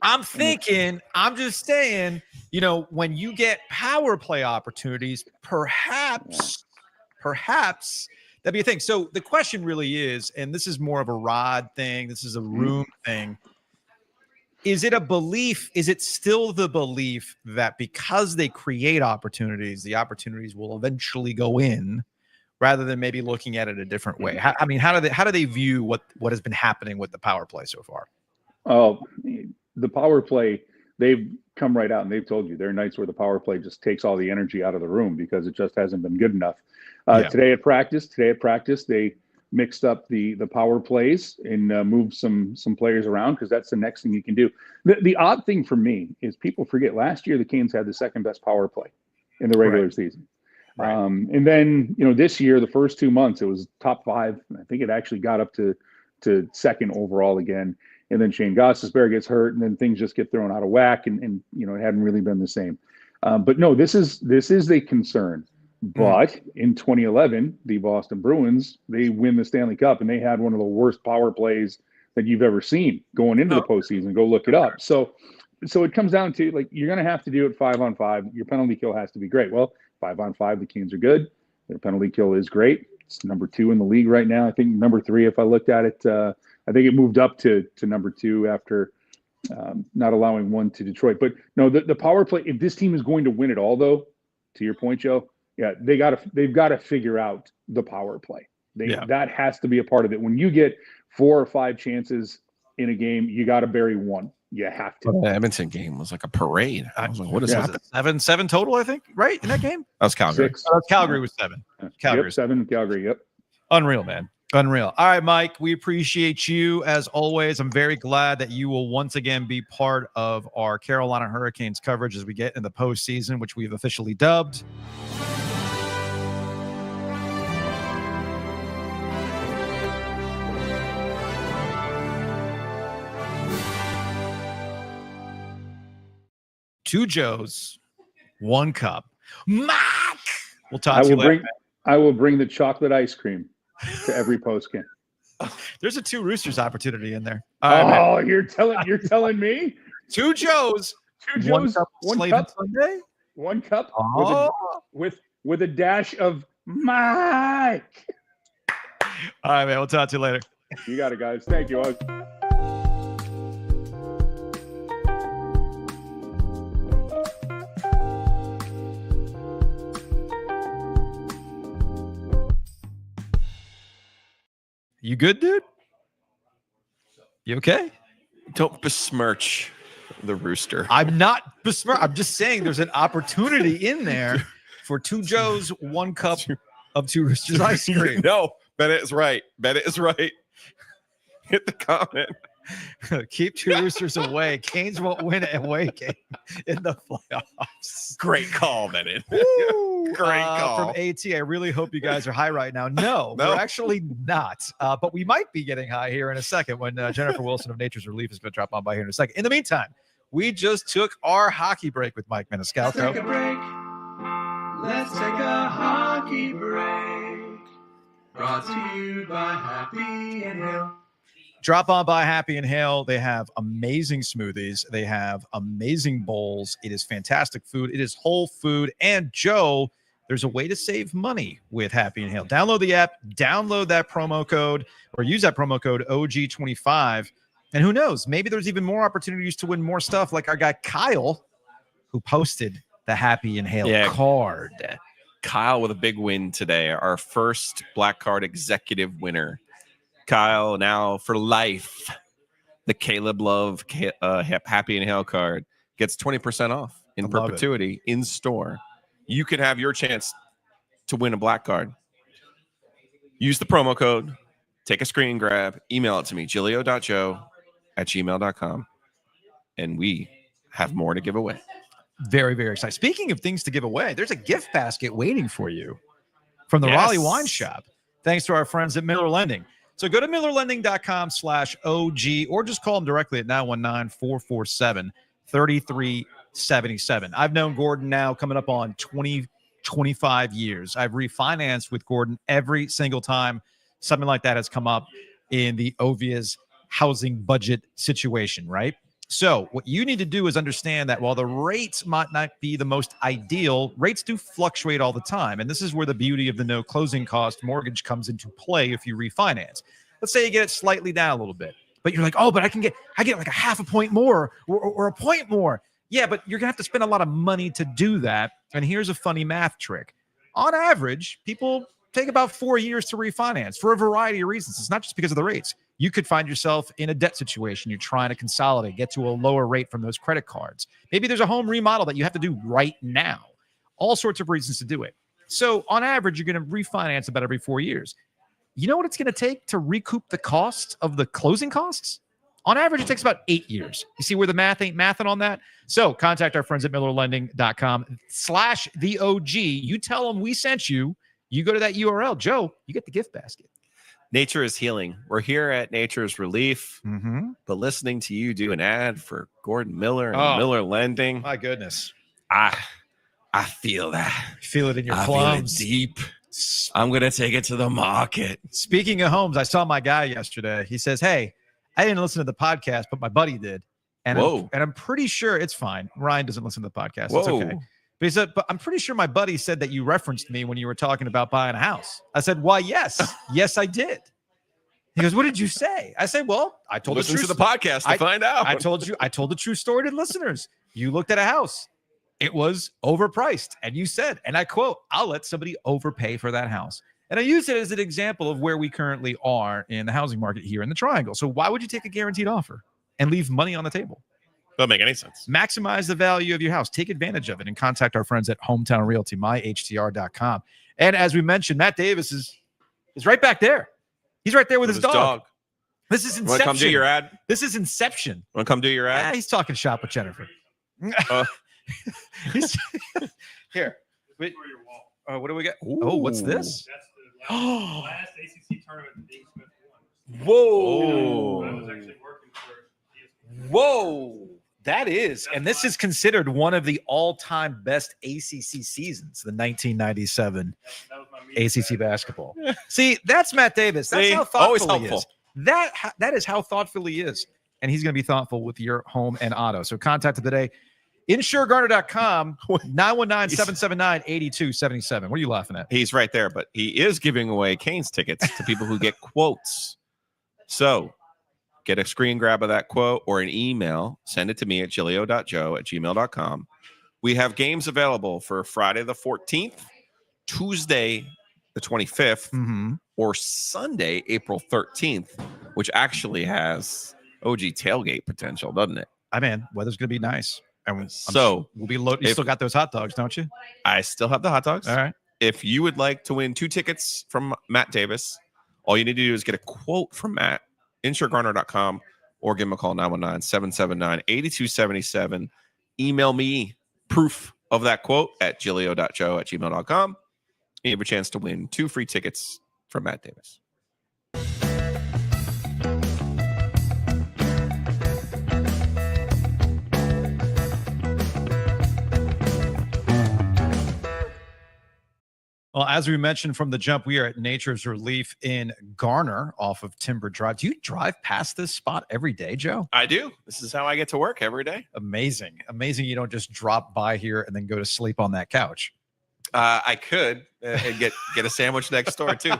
I'm just saying, when you get power play opportunities, perhaps that'd be a thing. So the question really is, and this is more of a Rod thing, this is a room thing. Is it a belief? Is it still the belief that because they create opportunities, the opportunities will eventually go in, rather than maybe looking at it a different way? How do they view what has been happening with the power play so far? Oh, the power play, they've come right out and they've told you there are nights where the power play just takes all the energy out of the room because it just hasn't been good enough. Today at practice, they mixed up the power plays and moved some players around because that's the next thing you can do. The odd thing for me is people forget last year the Canes had the second best power play in the regular season. Right. And then, this year, the first 2 months, it was top 5. I think it actually got up to second overall again. And then Shane Gostisbehere gets hurt, and then things just get thrown out of whack, and it hadn't really been the same. But no, this is a concern. But in 2011, the Boston Bruins, they win the Stanley Cup, and they had one of the worst power plays that you've ever seen going into the postseason. Go look it up. So it comes down to, like, you're going to have to do it 5-on-5. Your penalty kill has to be great. Well, 5-on-5, the Canes are good. Their penalty kill is great. It's number 2 in the league right now. I think number 3, if I looked at it, I think it moved up to number 2 after not allowing one to Detroit. But no, the power play, if this team is going to win it all, though, to your point, Joe, they've got to figure out the power play. That has to be a part of it. When you get 4 or 5 chances in a game, you got to bury one. You have to. The Edmonton game was like a parade. I was like, what is that? 7 total, I think, right? In that game? That was Calgary. 6. Calgary was 7. Calgary 7. Calgary, yep. Unreal, man. Unreal. All right, Mike, we appreciate you as always. I'm very glad that you will once again be part of our Carolina Hurricanes coverage as we get in the postseason, which we've officially dubbed. Two Joes, 1 cup. Mike! We'll talk to you later. I will bring the chocolate ice cream to every post game. There's a 2 Roosters opportunity in there. You're telling me? 2 Joes. 1 cup. 1 cup Sunday? 1 cup with a dash of Mike. All right, man. We'll talk to you later. You got it, guys. Thank you. You good, dude? You okay? Don't besmirch the Rooster. I'm not besmirch. I'm just saying there's an opportunity in there for 2 Joes, 1 cup of 2 Roosters ice cream. No, Bennett is right. Hit the comment. Keep 2 Roosters away. Canes won't win an away game in the playoffs. Great call, Bennett. Great call. From AT, I really hope you guys are high right now. No, we're actually not. But we might be getting high here in a second when Jennifer Wilson of Nature's Relief is going to drop on by here in a second. In the meantime, we just took our hockey break with Mike Maniscalco. Let's take a break. Let's take a hockey break. Brought to you by Happy and Hill. Drop on by Happy and Hail. They have amazing smoothies. They have amazing bowls. It is fantastic food. It is whole food. And Joe, there's a way to save money with Happy and Hail. Download the app, download that promo code, or use that promo code OG25. And who knows, maybe there's even more opportunities to win more stuff, like our guy Kyle, who posted the Happy and Hail card. Kyle with a big win today. Our first Black Card executive winner. Kyle, now for life, the Caleb Love Happy and Hail card gets 20% off in perpetuity in store. You can have your chance to win a Black Card. Use the promo code, take a screen grab, email it to me, giglio.joe@gmail.com, and we have more to give away. Very, very excited. Speaking of things to give away, there's a gift basket waiting for you from the Raleigh Wine Shop, thanks to our friends at Miller Lending. So go to millerlending.com/OG or just call them directly at 919-447-3377. I've known Gordon now coming up on 25 years. I've refinanced with Gordon every single time something like that has come up in the Ovies housing budget situation, right? So what you need to do is understand that while the rates might not be the most ideal, rates do fluctuate all the time. And this is where the beauty of the no closing cost mortgage comes into play if you refinance. Let's say you get it slightly down a little bit. But you're like, oh, but I get like a half a point more or a point more. Yeah, but you're gonna have to spend a lot of money to do that. And here's a funny math trick. On average, people take about 4 years to refinance for a variety of reasons. It's not just because of the rates. You could find yourself in a debt situation. You're trying to consolidate, get to a lower rate from those credit cards. Maybe there's a home remodel that you have to do right now. All sorts of reasons to do it. So on average, you're going to refinance about every 4 years. You know what it's going to take to recoup the cost of the closing costs? On average, it takes about 8 years. You see where the math ain't mathing on that? So contact our friends at millerlending.com/the-OG. You tell them we sent you. You go to that URL. Joe, you get the gift basket. Nature is healing. We're here at Nature's Relief, but listening to you do an ad for Gordon Miller and Miller Lending. My goodness. I feel that. Feel it in your I plums. feel it deep. I'm going to take it to the market. Speaking of homes, I saw my guy yesterday. He says, hey, I didn't listen to the podcast, but my buddy did. And I'm pretty sure it's fine. Ryan doesn't listen to the podcast. It's okay. But he said, but I'm pretty sure my buddy said that you referenced me when you were talking about buying a house. I said, why, yes. Yes, I did. He goes, what did you say? I said, well, I told Listen to the podcast to find out. I told the true story to listeners. You looked at a house. It was overpriced. And you said, and I quote, I'll let somebody overpay for that house. And I use it as an example of where we currently are in the housing market here in the Triangle. So why would you take a guaranteed offer and leave money on the table? Doesn't make any sense. Maximize the value of your house. Take advantage of it and contact our friends at Hometown Realty, myhtr.com. And as we mentioned, Matt Davis is right back there. He's right there with his dog. This is Inception. Want to come do your ad? This is Inception. Want to come do your ad? He's talking shop with Jennifer. Here. Wait. What do we got? Ooh. Oh, what's this? That's the last ACC tournament that Dean Smith won. Whoa. I was actually working for ESPN. Whoa. That is. And this is considered one of the all-time best ACC seasons, the 1997 ACC basketball. See, that's Matt Davis. That's how thoughtful he is. That is how thoughtful he is. And he's going to be thoughtful with your home and auto. So contact him today. InsureGarner.com, 919-779-8277. What are you laughing at? He's right there, but he is giving away Canes tickets to people who get quotes. So get a screen grab of that quote or an email. Send it to me at giglio.joe@gmail.com. We have games available for Friday the 14th, Tuesday the 25th, or Sunday, April 13th, which actually has OG tailgate potential, doesn't it? I mean, weather's going to be nice. And so we'll be loaded. You still got those hot dogs, don't you? I still have the hot dogs. All right. If you would like to win 2 tickets from Matt Davis, all you need to do is get a quote from Matt, InsureGarner.com, or give him a call, 919-779-8277. Email me proof of that quote at giglio.joe@gmail.com. You have a chance to win 2 free tickets from Matt Davis. Well, as we mentioned from the jump, we are at Nature's Relief in Garner off of Timber Drive. Do you drive past this spot every day, Joe? I do. This is how I get to work every day. Amazing. Amazing you don't just drop by here and then go to sleep on that couch. I could and get a sandwich next door, too.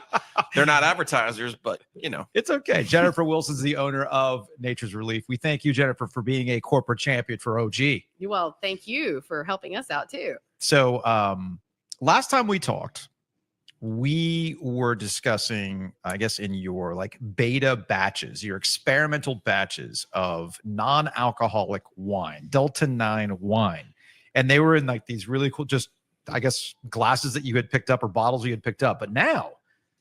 They're not advertisers, but, you know. It's okay. Jennifer Wilson's the owner of Nature's Relief. We thank you, Jennifer, for being a corporate champion for OG. Well, thank you for helping us out, too. So, last time we talked, we were discussing, I guess, in your like beta batches, your experimental batches of non-alcoholic wine, Delta 9 wine. And they were in like these really cool, just, I guess, glasses that you had picked up or bottles you had picked up. But now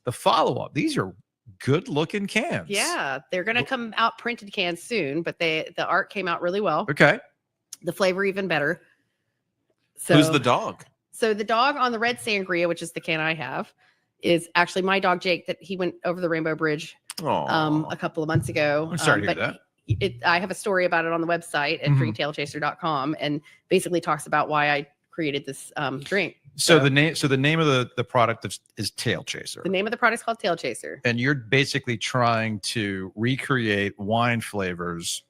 the follow-up, these are good looking cans. Yeah, they're going to come out printed cans soon, but the art came out really well. Okay. The flavor even better. So, who's the dog? So the dog on the red sangria, which is the can I have, is actually my dog Jake. That he went over the Rainbow Bridge a couple of months ago. I'm sorry to hear that. I have a story about it on the website at freetailchaser.com, and basically talks about why I created this drink. So the name of the product is Tail Chaser. The name of the product is called Tail Chaser. And you're basically trying to recreate wine flavors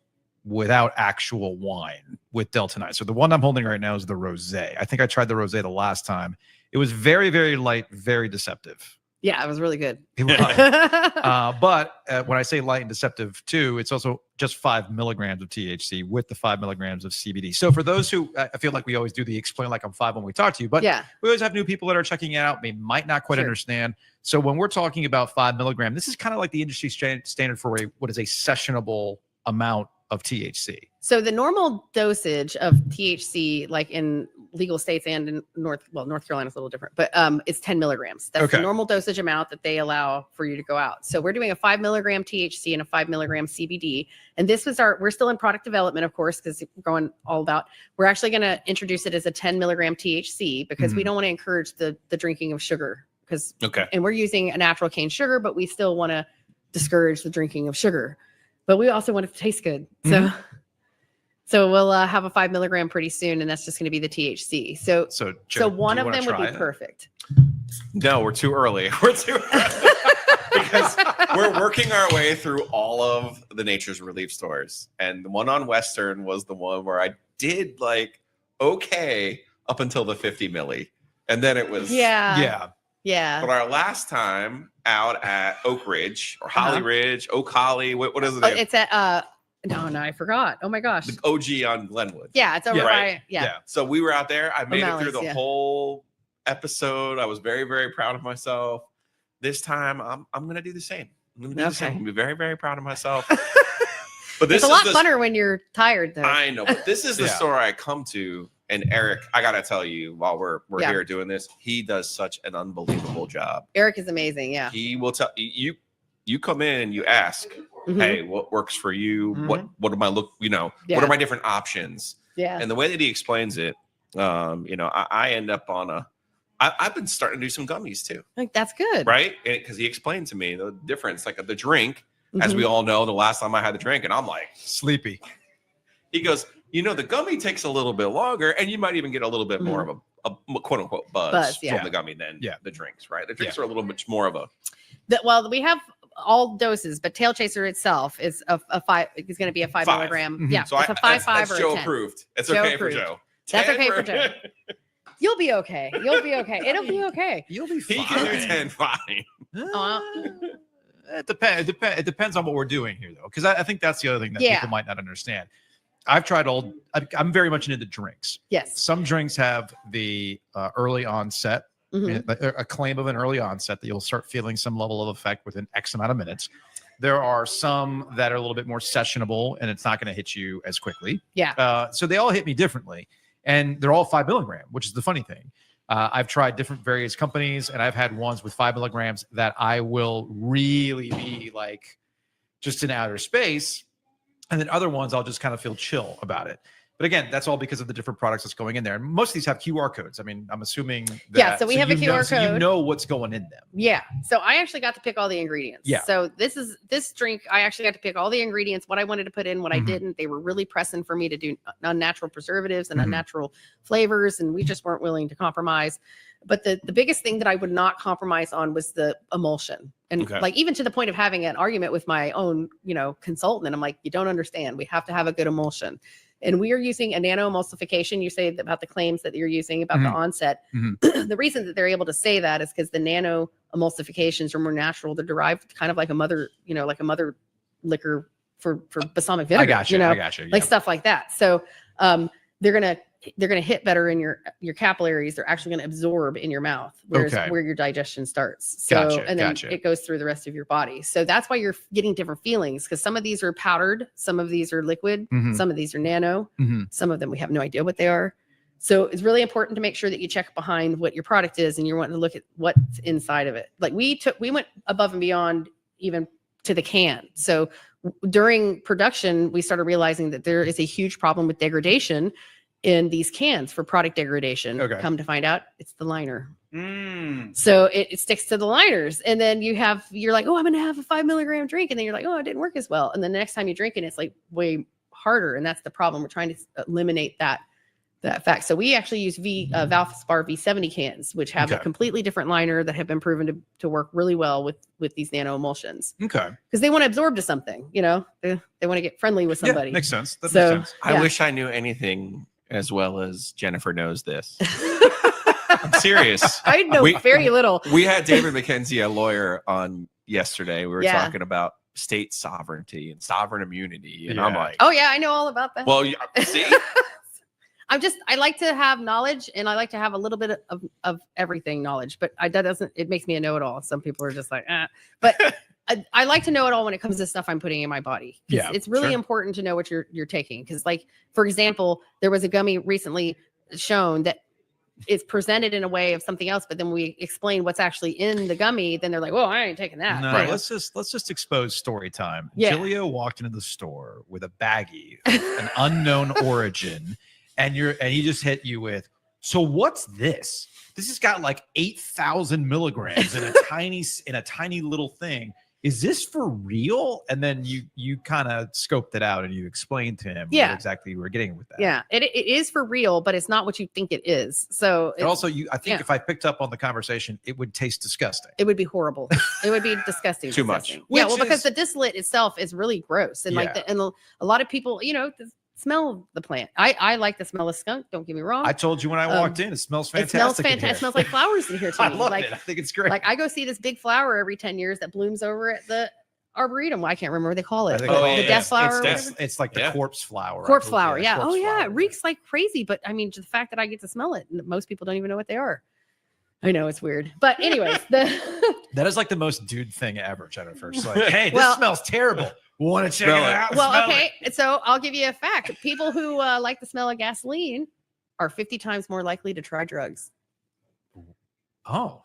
without actual wine with Delta 9. So the one I'm holding right now is the rosé. I think I tried the rosé the last time. It was very, very light, very deceptive. Yeah, it was really good. It was. But when I say light and deceptive too, it's also just 5 milligrams of THC with the 5 milligrams of CBD. So for those who, I feel like we always do the explain like I'm 5 when we talk to you, but Yeah. we always have new people that are checking it out. They might not quite Sure. understand. So when we're talking about 5 milligram, this is kind of like the industry standard for what is a sessionable amount of THC. So the normal dosage of THC, like in legal states and in North Carolina is a little different, but it's 10 milligrams. That's Okay. the normal dosage amount that they allow for you to go out. So we're doing a 5 milligram THC and a 5 milligram CBD. And this was we're still in product development, of course, because we're going all about, we're actually going to introduce it as a 10 milligram THC because we don't want to encourage the drinking of sugar and we're using a natural cane sugar, but we still want to discourage the drinking of sugar, but we also want it to taste good. So we'll have a 5 milligram pretty soon, and that's just going to be the THC. So Joe, one do you of wanna them would try be it? perfect. No, we're too early. We're too early. Because we're working our way through all of the Nature's Relief stores. And the one on Western was the one where I did like okay up until the 50 milli. And then it was Yeah. But our last time out at Oak Ridge or Holly Ridge, Oak Holly, what is it? It's at no, I forgot. Oh my gosh. The OG on Glenwood. Yeah, it's over by So we were out there. I made it through O'Malley's, the whole episode. I was very, very proud of myself. This time I'm gonna do the same. I'm gonna do the same. I'm gonna be very, very proud of myself. But this it's a lot is funner when you're tired though. I know, but this is the store I come to. And Eric, I gotta tell you, while we're here doing this, he does such an unbelievable job. Eric is amazing. Yeah. He will tell you. You come in and you ask, hey, what works for you? What am I what are my different options? Yeah. And the way that he explains it, I end up on I've been starting to do some gummies too. Like that's good. Right? Because he explained to me the difference, like the drink, as we all know, the last time I had the drink, and I'm like sleepy. He goes, the gummy takes a little bit longer, and you might even get a little bit more of a quote unquote buzz from the gummy than the drinks, right? The drinks are a little bit more of a well, we have all doses, but Tail Chaser itself is a 5. It's going to be a 5 milligram. Yeah, so it's a 5 that's or Joe a 10. approved. It's Joe okay approved. for Joe. That's okay for Joe. You'll be okay. You'll be okay. It'll be okay. You'll be fine. He can do 10 fine. It depends. It depends on what we're doing here, though, because I think that's the other thing that people might not understand. I've tried I'm very much into the drinks. Yes. Some drinks have the early onset, a claim of an early onset that you'll start feeling some level of effect within X amount of minutes. There are some that are a little bit more sessionable, and it's not going to hit you as quickly. Yeah. So they all hit me differently, and they're all 5 milligram, which is the funny thing. I've tried different various companies, and I've had ones with 5 milligrams that I will really be like just in outer space. And then other ones, I'll just kind of feel chill about it. But again, that's all because of the different products that's going in there. And most of these have QR codes. I mean, I'm assuming that. So we have a QR code. So you know what's going in them. Yeah. So I actually got to pick all the ingredients. Yeah. So this drink, I actually got to pick all the ingredients, what I wanted to put in, what I didn't. They were really pressing for me to do unnatural preservatives and unnatural flavors, and we just weren't willing to compromise. But the biggest thing that I would not compromise on was the emulsion. And like even to the point of having an argument with my own, consultant. And I'm like, you don't understand. We have to have a good emulsion. And we are using a nano emulsification. You say about the claims that you're using about the onset. The reason that they're able to say that is because the nano emulsifications are more natural. They're derived kind of like a mother, like a mother liquor for balsamic vinegar. I got you. Like stuff like that. So they're gonna hit better in your capillaries. They're actually gonna absorb in your mouth, whereas where your digestion starts. So and then it goes through the rest of your body. So that's why you're getting different feelings, because some of these are powdered, some of these are liquid, some of these are nano, some of them we have no idea what they are. So it's really important to make sure that you check behind what your product is, and you're wanting to look at what's inside of it. Like we went above and beyond even to the can. So during production, we started realizing that there is a huge problem with degradation in these cans for product degradation. Come to find out, it's the liner. So it sticks to the liners, and then you're like, oh, I'm gonna have a 5 milligram drink, and then you're like, oh, it didn't work as well, and then the next time you drink it, it's like way harder, and that's the problem. We're trying to eliminate that fact. So we actually use Valspar V70 cans, which have a completely different liner that have been proven to work really well with these nano emulsions. Because they want to absorb to something, they want to get friendly with somebody. Yeah, makes sense. That makes sense. I wish I knew anything as well as Jennifer knows this. I'm serious. I know very little. We had David McKenzie, a lawyer, on yesterday. We were talking about state sovereignty and sovereign immunity, and I'm like, oh yeah, I know all about that. well, see. I like to have knowledge, and I like to have a little bit of everything knowledge, but it makes me a know-it-all. Some people are just like, but I like to know it all when it comes to stuff I'm putting in my body. Yeah, it's really important to know what you're taking. Because, like, for example, there was a gummy recently shown that it's presented in a way of something else, but then we explain what's actually in the gummy. Then they're like, "Well, I ain't taking that." No, let's just expose story time. Yeah. Giglio walked into the store with a baggie of an unknown origin, and he just hit you with, "So what's this? This has got like 8,000 milligrams in a tiny little thing. Is this for real?" And then you kind of scoped it out and you explained to him what exactly you were getting with that. Yeah, it is for real, but it's not what you think it is. So also, I think if I picked up on the conversation, it would taste disgusting. It would be horrible. It would be disgusting. Too much. Yeah, well, because the distillate itself is really gross, and and a lot of people, smell the plant. I like the smell of skunk. Don't get me wrong. I told you when I walked in, it smells fantastic. It smells fantastic. It smells like flowers in here to me. I love it. I think it's great. Like, I go see this big flower every 10 years that blooms over at the Arboretum. Well, I can't remember what they call it. The death flower. It's like the corpse flower. Corpse flower. Yeah. Oh yeah. It reeks like crazy. But I mean, the fact that I get to smell it, most people don't even know what they are. I know it's weird, but anyways, that is like the most dude thing ever, Jennifer. It's like, hey, this smells terrible. Want to check it out? Well, okay. So I'll give you a fact. People who like the smell of gasoline are 50 times more likely to try drugs. Oh,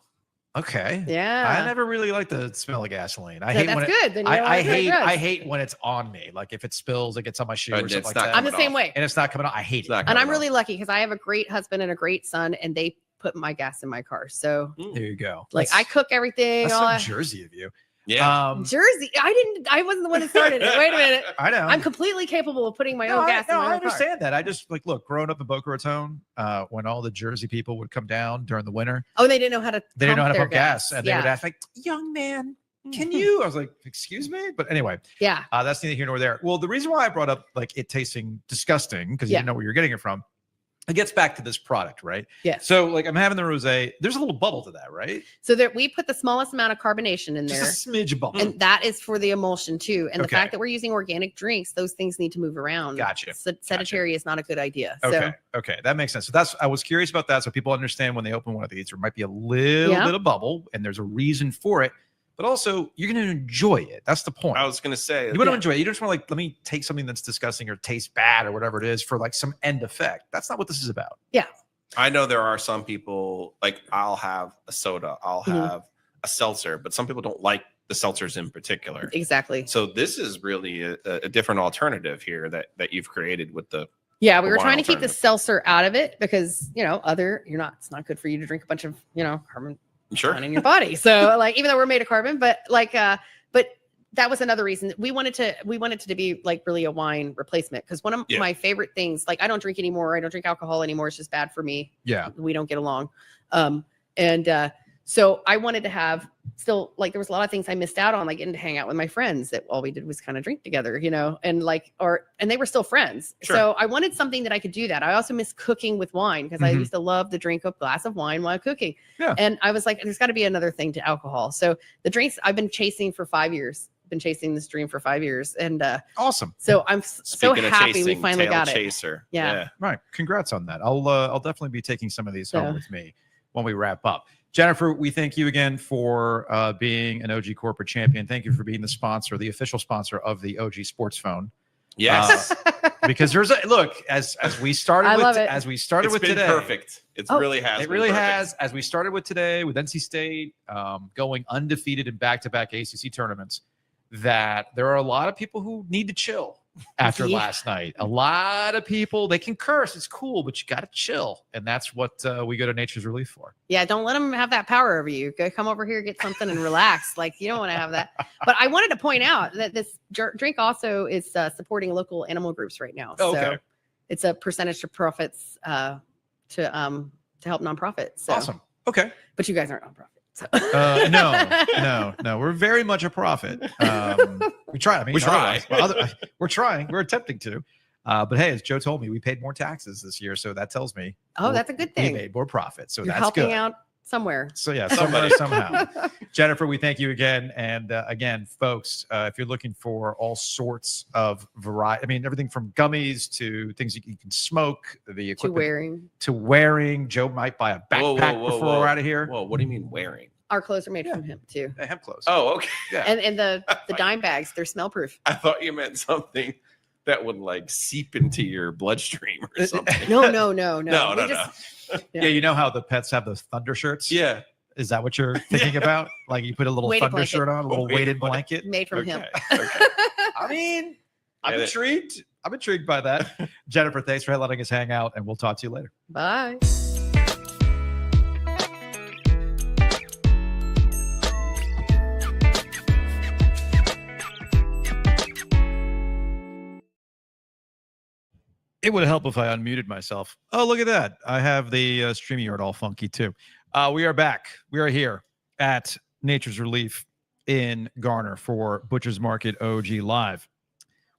okay. Yeah. I never really like the smell of gasoline. I hate when good. Then I hate when it's on me. Like if it spills, it gets on my shoe or something like that. I'm the same way. And it's not coming off. I hate it. And I'm really lucky because I have a great husband and a great son, and they put my gas in my car. So there you go. Like I cook everything. That's so Jersey of you. Yeah. Jersey. I wasn't the one that started it. Wait a minute. I know. I'm completely capable of putting my own gas in my own car. I understand that. I just look, growing up in Boca Raton, when all the Jersey people would come down during the winter. Oh, they didn't know how to pump gas. And they would ask, like, young man, can you? I was like, excuse me? But anyway. Yeah. That's neither here nor there. Well, the reason why I brought up like it tasting disgusting, because you didn't know where you're getting it from. It gets back to this product, right? Yeah. So like I'm having the rosé. There's a little bubble to that, right? So that we put the smallest amount of carbonation in there. Just a smidge bubble. And that is for the emulsion too. And the fact that we're using organic drinks, those things need to move around. Gotcha. Sedentary is not a good idea. Okay. Okay. That makes sense. So I was curious about that. So people understand when they open one of these, there might be a little bit of bubble and there's a reason for it. But also, you're going to enjoy it. That's the point. I was going to say. You want to enjoy it. You don't just want to let me take something that's disgusting or tastes bad or whatever it is for like some end effect. That's not what this is about. Yeah. I know there are some people, like I'll have a soda, I'll have a seltzer, but some people don't like the seltzers in particular. Exactly. So this is really a different alternative here that you've created with the. Yeah, we were trying to keep the seltzer out of it because, it's not good for you to drink a bunch of, carbon. Sure. In your body. So like, even though we're made of carbon, but that was another reason we wanted to be like really a wine replacement. Cause one of my favorite things, like I don't drink anymore. I don't drink alcohol anymore. It's just bad for me. Yeah. We don't get along. So I wanted to have still like, there was a lot of things I missed out on, like getting to hang out with my friends that all we did was kind of drink together, and they were still friends. Sure. So I wanted something that I could do that. I also miss cooking with wine because I used to love to drink a glass of wine while cooking. Yeah. And I was like, there's got to be another thing to alcohol. So the drinks I've been chasing for 5 years. Been chasing this dream for 5 years, and awesome. So I'm so happy we finally got it. Chaser. Yeah. Right. Congrats on that. I'll definitely be taking some of these home with me when we wrap up. Jennifer, we thank you again for being an OG corporate champion. Thank you for being the sponsor, the official sponsor of the OG Sports Phone. Yes, because there's as we started with today. Perfect. It really has. It really has. As we started with today with NC State going undefeated in back-to-back ACC tournaments, that there are a lot of people who need to chill after last night. A lot of people, they can curse, it's cool, but you got to chill, and that's what we go to Nature's Relief for. Yeah, don't let them have that power over you. Go come over here, get something, and relax. Like, you don't want to have that. But I wanted to point out that this drink also is supporting local animal groups right now. So it's a percentage of profits to help nonprofits. So. Awesome. Okay, but you guys aren't nonprofit. So. No. We're very much a profit. We try. I mean, we try. We're trying. We're attempting to. But hey, as Joe told me, we paid more taxes this year, so that tells me that's a good thing. We made more profit, so You're that's helping good. out somewhere. So yeah, somewhere somehow. Jennifer, we thank you again. And again, folks, if you're looking for all sorts of variety, I mean, everything from gummies to things you can smoke, the equipment to wearing. Joe might buy a backpack before we're out of here. Whoa, what do you mean wearing? Our clothes are made from hemp too. Hemp clothes. Oh, okay. Yeah. And the dime bags, they're smell proof. I thought you meant something that would like seep into your bloodstream or something. No. Yeah, you know how the pets have those thunder shirts? Yeah. Is that what you're thinking about? Like you put a little thunder shirt on, a little weighted blanket? Made from hemp. I mean, I'm intrigued. I'm intrigued by that. Jennifer, thanks for letting us hang out, and we'll talk to you later. Bye. It would help if I unmuted myself. Oh, look at that. I have the StreamYard all funky too. We are back. We are here at Nature's Relief in Garner for Butcher's Market OG Live.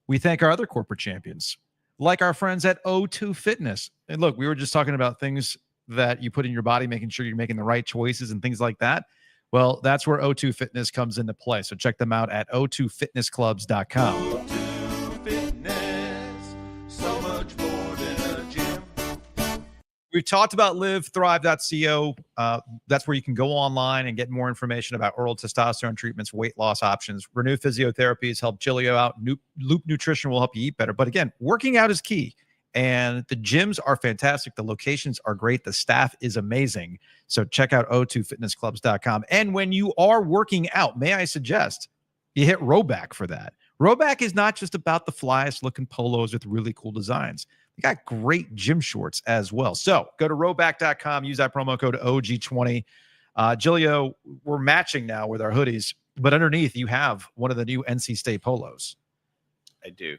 We thank our other corporate champions, like our friends at O2 Fitness. And look, we were just talking about things that you put in your body, making sure you're making the right choices and things like that. Well, that's where O2 Fitness comes into play. So check them out at o2fitnessclubs.com. We've talked about livethrive.co. That's where you can go online and get more information about oral testosterone treatments, weight loss options. Renew Physiotherapy has helped Giglio out. Loop Nutrition will help you eat better. But again, working out is key. And the gyms are fantastic. The locations are great. The staff is amazing. So check out o2fitnessclubs.com. And when you are working out, may I suggest you hit Rowback for that. Rowback is not just about the flyest looking polos with really cool designs. They got great gym shorts as well. So go to rowback.com, use that promo code OG20. Giglio, we're matching now with our hoodies, but underneath you have one of the new NC State polos. I do.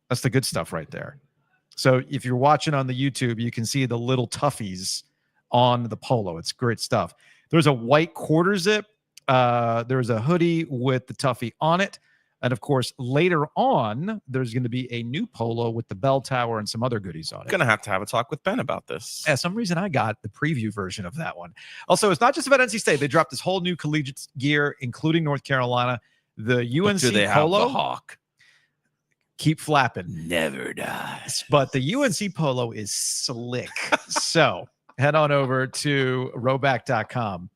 That's the good stuff right there. So if you're watching on the YouTube, you can see the little toughies on the polo. It's great stuff. There's a white quarter zip. There's a hoodie with the Tuffy on it. And of course, later on, there's going to be a new polo with the bell tower and some other goodies on it. Going to have a talk with Ben about this. Yeah, some reason I got the preview version of that one. Also, it's not just about NC State. They dropped this whole new collegiate gear, including North Carolina. The UNC do they polo. have the hawk? Keep flapping. Never dies. But the UNC polo is slick. So head on over to rowback.com.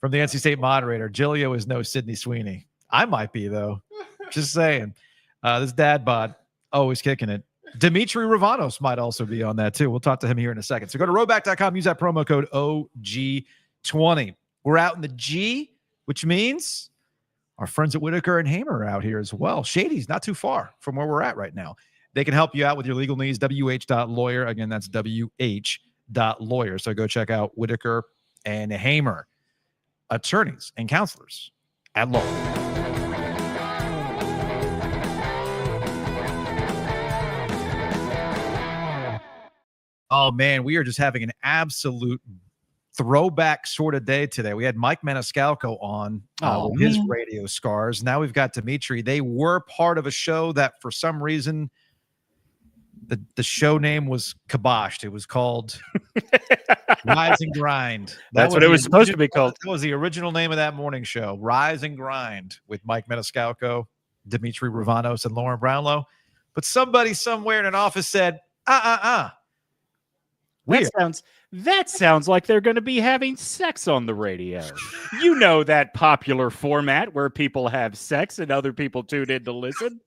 From the NC State moderator, Giglio is no Sydney Sweeney. I might be, though. Just saying. This dad bod, always kicking it. Dimitri Ravanos might also be on that, too. We'll talk to him here in a second. So go to rowback.com. Use that promo code OG20. We're out in the G, which means our friends at Whitaker and Hamer are out here as well. Shady's not too far from where we're at right now. They can help you out with your legal needs. WH.lawyer. Again, that's WH.lawyer. So go check out Whitaker and Hamer, attorneys and counselors at law. Oh, man, we are just having an absolute throwback sort of day today. We had Mike Maniscalco on with his radio scars. Now we've got Dimitri. They were part of a show that for some reason the show name was kiboshed. It was called Rise and Grind. That's what it was supposed to be called. That was the original name of that morning show, Rise and Grind, with Mike Maniscalco, Dimitri Ravanos, and Lauren Brownlow. But somebody somewhere in an office said, That sounds like they're going to be having sex on the radio. You know that popular format where people have sex and other people tune in to listen.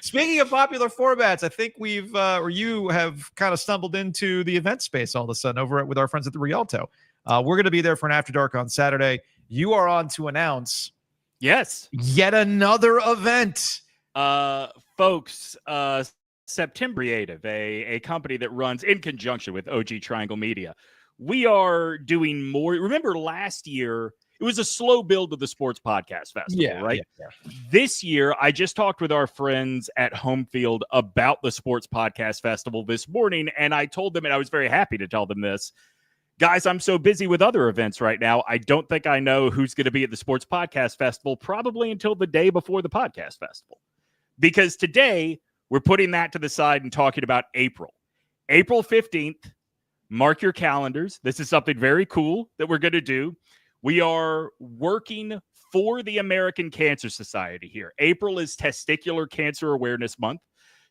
Speaking of popular formats, I think we've or you have kind of stumbled into the event space all of a sudden over with our friends at the Rialto. We're going to be there for an After Dark on Saturday. You are on to announce, yes, yet another event, folks. September Creative, a company that runs in conjunction with OG Triangle Media. We are doing more. Remember last year, it was a slow build of the Sports Podcast Festival, right? Yeah. This year, I just talked with our friends at Home Field about the Sports Podcast Festival this morning, and I told them, and I was very happy to tell them this, guys, I'm so busy with other events right now, I don't think I know who's going to be at the Sports Podcast Festival probably until the day before the Podcast Festival. because today we're putting that to the side and talking about April 15th. Mark your calendars. This is something very cool that we're going to do. We are working for the American Cancer Society here. April is Testicular Cancer Awareness Month.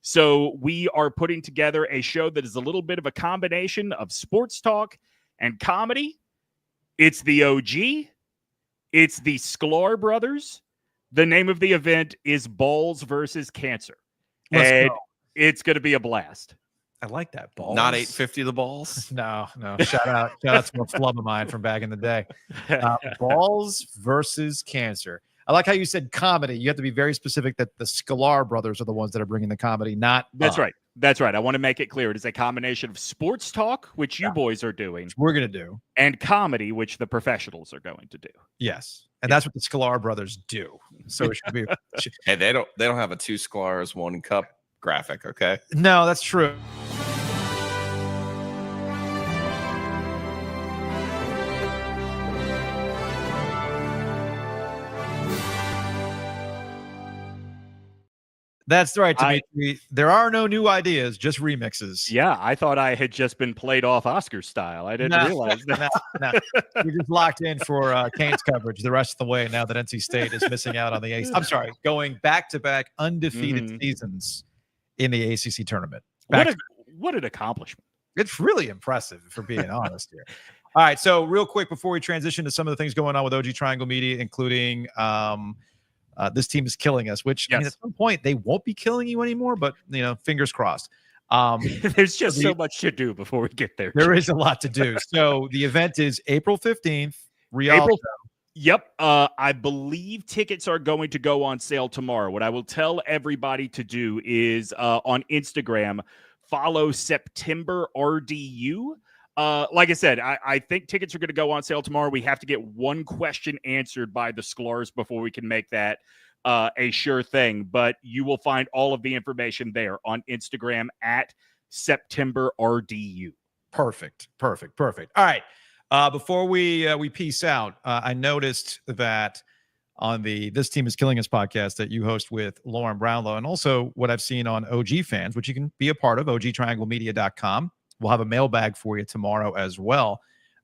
So we are putting together a show that is a little bit of a combination of sports talk and comedy. It's the OG. It's the Sklar brothers. The name of the event is Balls versus Cancer. And it's going to be a blast. I like that. Balls. Not 850 the balls. No. Shout out to a flub of mine from back in the day. Balls versus Cancer. I like how you said comedy. You have to be very specific that the Sklar brothers are the ones that are bringing the comedy, not That's right. That's right. I want to make it clear. It is a combination of sports talk, which you boys are doing. Which we're going to do. And comedy, which the professionals are going to do. Yes. And that's what the Sklar brothers do. So it should be. Hey, they don't have a 2 Sklars, 1 cup graphic, okay? No, that's true. That's right, Dimitri. There are no new ideas, just remixes. Yeah, I thought I had just been played off Oscar style. I didn't realize that. No. You're just locked in for Canes coverage the rest of the way now that NC State is missing out on the ACC. I'm sorry, going back-to-back undefeated seasons in the ACC tournament. What an accomplishment. It's really impressive, for being honest here. All right, so real quick before we transition to some of the things going on with OG Triangle Media, including this team is killing us, which I mean, at some point they won't be killing you anymore, but fingers crossed. There's just so much to do before we get there. There is a lot to do. So the event is April 15th, Rialto. Yep. I believe tickets are going to go on sale tomorrow. What I will tell everybody to do is on Instagram, follow September RDU. Like I said, I think tickets are going to go on sale tomorrow. We have to get one question answered by the Sklars before we can make that a sure thing. But you will find all of the information there on Instagram at September RDU. Perfect. All right. Before we peace out, I noticed that on the This Team is Killing Us podcast that you host with Lauren Brownlow, and also what I've seen on OG Fans, which you can be a part of, OGTriangleMedia.com. We'll have a mailbag for you tomorrow as well.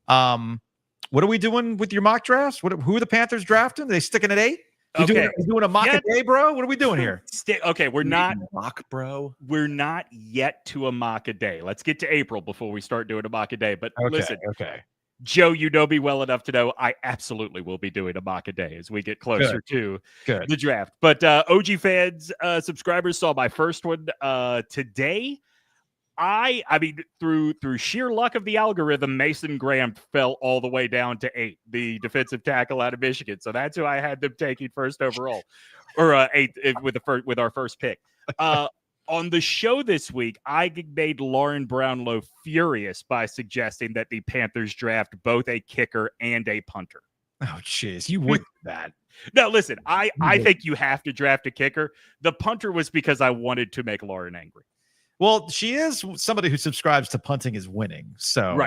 What are we doing with your mock drafts? Who are the Panthers drafting? Are they sticking at 8? We doing a mock a day, bro? What are we doing here? We're not mock, bro. We're not yet to a mock a day. Let's get to April before we start doing a mock a day. But listen, Joe, you know me well enough to know I absolutely will be doing a mock a day as we get closer to the draft. But OG Fans subscribers saw my first one today. I mean, through sheer luck of the algorithm, Mason Graham fell all the way down to 8, the defensive tackle out of Michigan. So that's who I had them taking first overall, or 8 with our first pick. On the show this week, I made Lauren Brownlow furious by suggesting that the Panthers draft both a kicker and a punter. Oh, jeez, you wouldn't do that. No, listen, I think you have to draft a kicker. The punter was because I wanted to make Lauren angry. Well, she is somebody who subscribes to punting is winning. So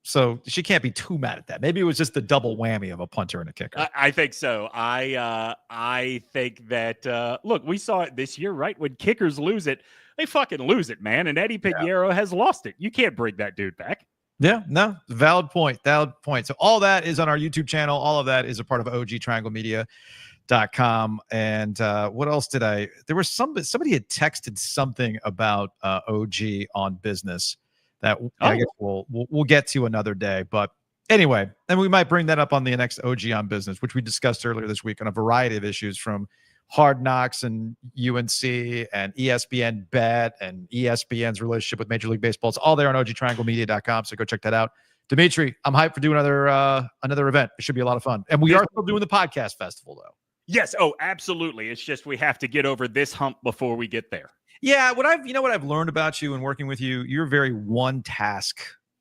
So she can't be too mad at that. Maybe it was just the double whammy of a punter and a kicker. I think so. I think that look, we saw it this year, right? When kickers lose it, they fucking lose it, man. And Eddie Pinheiro has lost it. You can't bring that dude back. Yeah, no, valid point. So all that is on our YouTube channel. All of that is a part of OGTriangleMedia.com. And what else there was somebody had texted something about OG on business that I guess we'll get to another day. But anyway, and we might bring that up on the next OG on business, which we discussed earlier this week on a variety of issues, from Hard Knocks and UNC and ESPN Bet and ESPN's relationship with Major League Baseball. It's all there on OGTriangleMedia.com. So go check that out. Dimitri, I'm hyped for doing another event. It should be a lot of fun. And we are still doing the podcast festival, though. Yes. Oh, absolutely. It's just we have to get over this hump before we get there. Yeah. What I've learned about you and working with you, you're very one task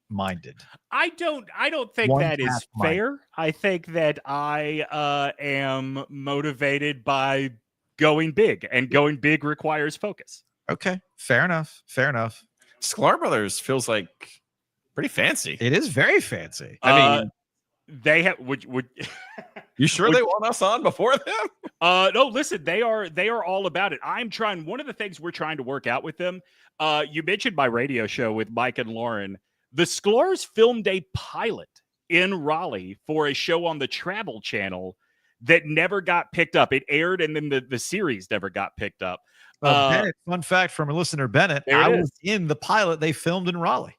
minded. I don't think that is fair. I think that I am motivated by going big, and going big requires focus. Okay. Fair enough. Sklar Brothers feels like pretty fancy. It is very fancy. I mean, they have would You sure they want us on before them? No, listen, they are all about it. I'm trying. One of the things we're trying to work out with them. You mentioned my radio show with Mike and Lauren. The Sklar's filmed a pilot in Raleigh for a show on the Travel Channel that never got picked up. It aired, and then the series never got picked up. Bennett, fun fact from a listener, Bennett, I was in the pilot they filmed in Raleigh.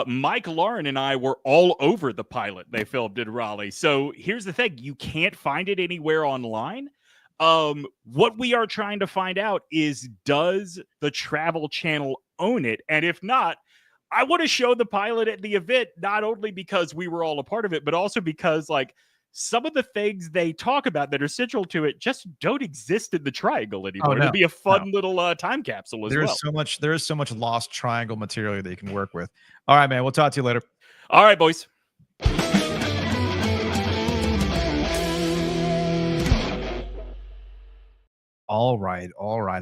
Mike, Lauren, and I were all over the pilot they filmed in Raleigh. So here's the thing. You can't find it anywhere online. What we are trying to find out is, does the Travel Channel own it? And if not, I want to show the pilot at the event, not only because we were all a part of it, but also because, like, some of the things they talk about that are central to it just don't exist in the triangle anymore. It'll be a fun little time capsule as well. There is so much lost triangle material that you can work with. All right, man. We'll talk to you later. All right, boys. All right.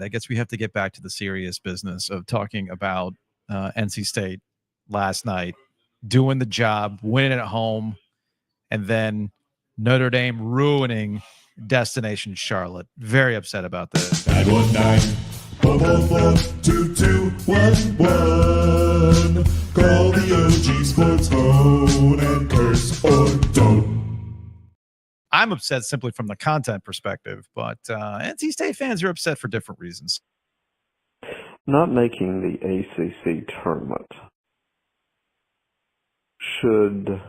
I guess we have to get back to the serious business of talking about NC State last night, doing the job, winning at home, and then Notre Dame ruining Destination Charlotte. Very upset about this. 919-444-2211. Call the OG Sports phone and curse or don't. I'm upset simply from the content perspective, but NC State fans are upset for different reasons. Not making the ACC tournament should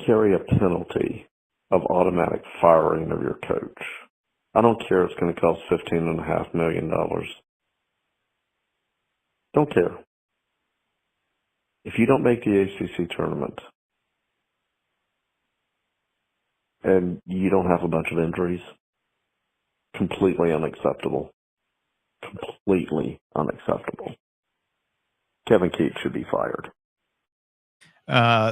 carry a penalty of automatic firing of your coach. I don't care if it's going to cost $15.5 million. Don't care. If you don't make the ACC tournament and you don't have a bunch of injuries, completely unacceptable. Completely unacceptable. Kevin Keatts should be fired.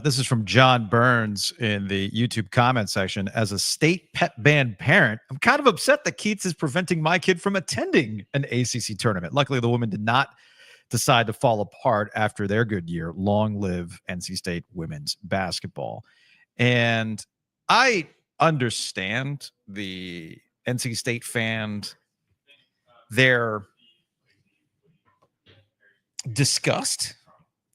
This is from John Burns in the YouTube comment section. As a state pet band parent, I'm kind of upset that Keatts is preventing my kid from attending an ACC tournament. Luckily, the women did not decide to fall apart after their good year. Long live NC State women's basketball. And I understand the NC State fans, their disgust,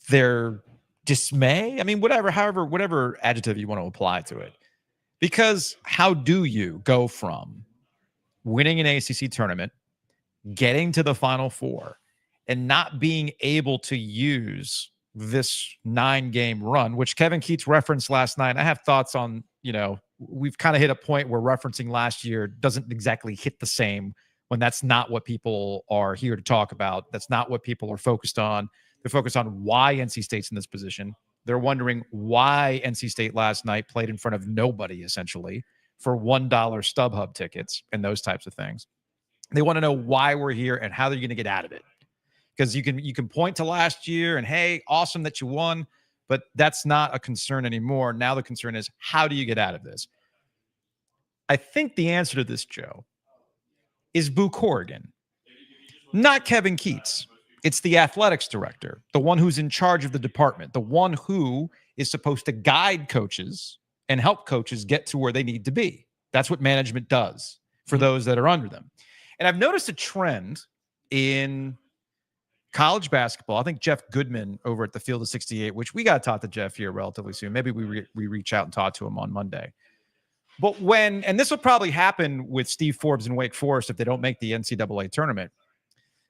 their dismay. I mean, whatever adjective you want to apply to it. Because how do you go from winning an ACC tournament, getting to the Final Four, and not being able to use this 9-game run, which Kevin Keatts referenced last night? I have thoughts on, we've kind of hit a point where referencing last year doesn't exactly hit the same when that's not what people are here to talk about. That's not what people are focused on. They're focused on why NC State's in this position. They're wondering why NC State last night played in front of nobody, essentially, for $1 StubHub tickets and those types of things. They want to know why we're here and how they're going to get out of it. Because you can point to last year and, hey, awesome that you won, but that's not a concern anymore. Now the concern is, how do you get out of this? I think the answer to this, Joe, is Boo Corrigan, not Kevin Keatts. It's the athletics director, the one who's in charge of the department, the one who is supposed to guide coaches and help coaches get to where they need to be. That's what management does for those that are under them. And I've noticed a trend in college basketball. I think Jeff Goodman over at the Field of 68, which we got to talk to Jeff here relatively soon. Maybe we reach out and talk to him on Monday. But and this will probably happen with Steve Forbes and Wake Forest if they don't make the NCAA tournament,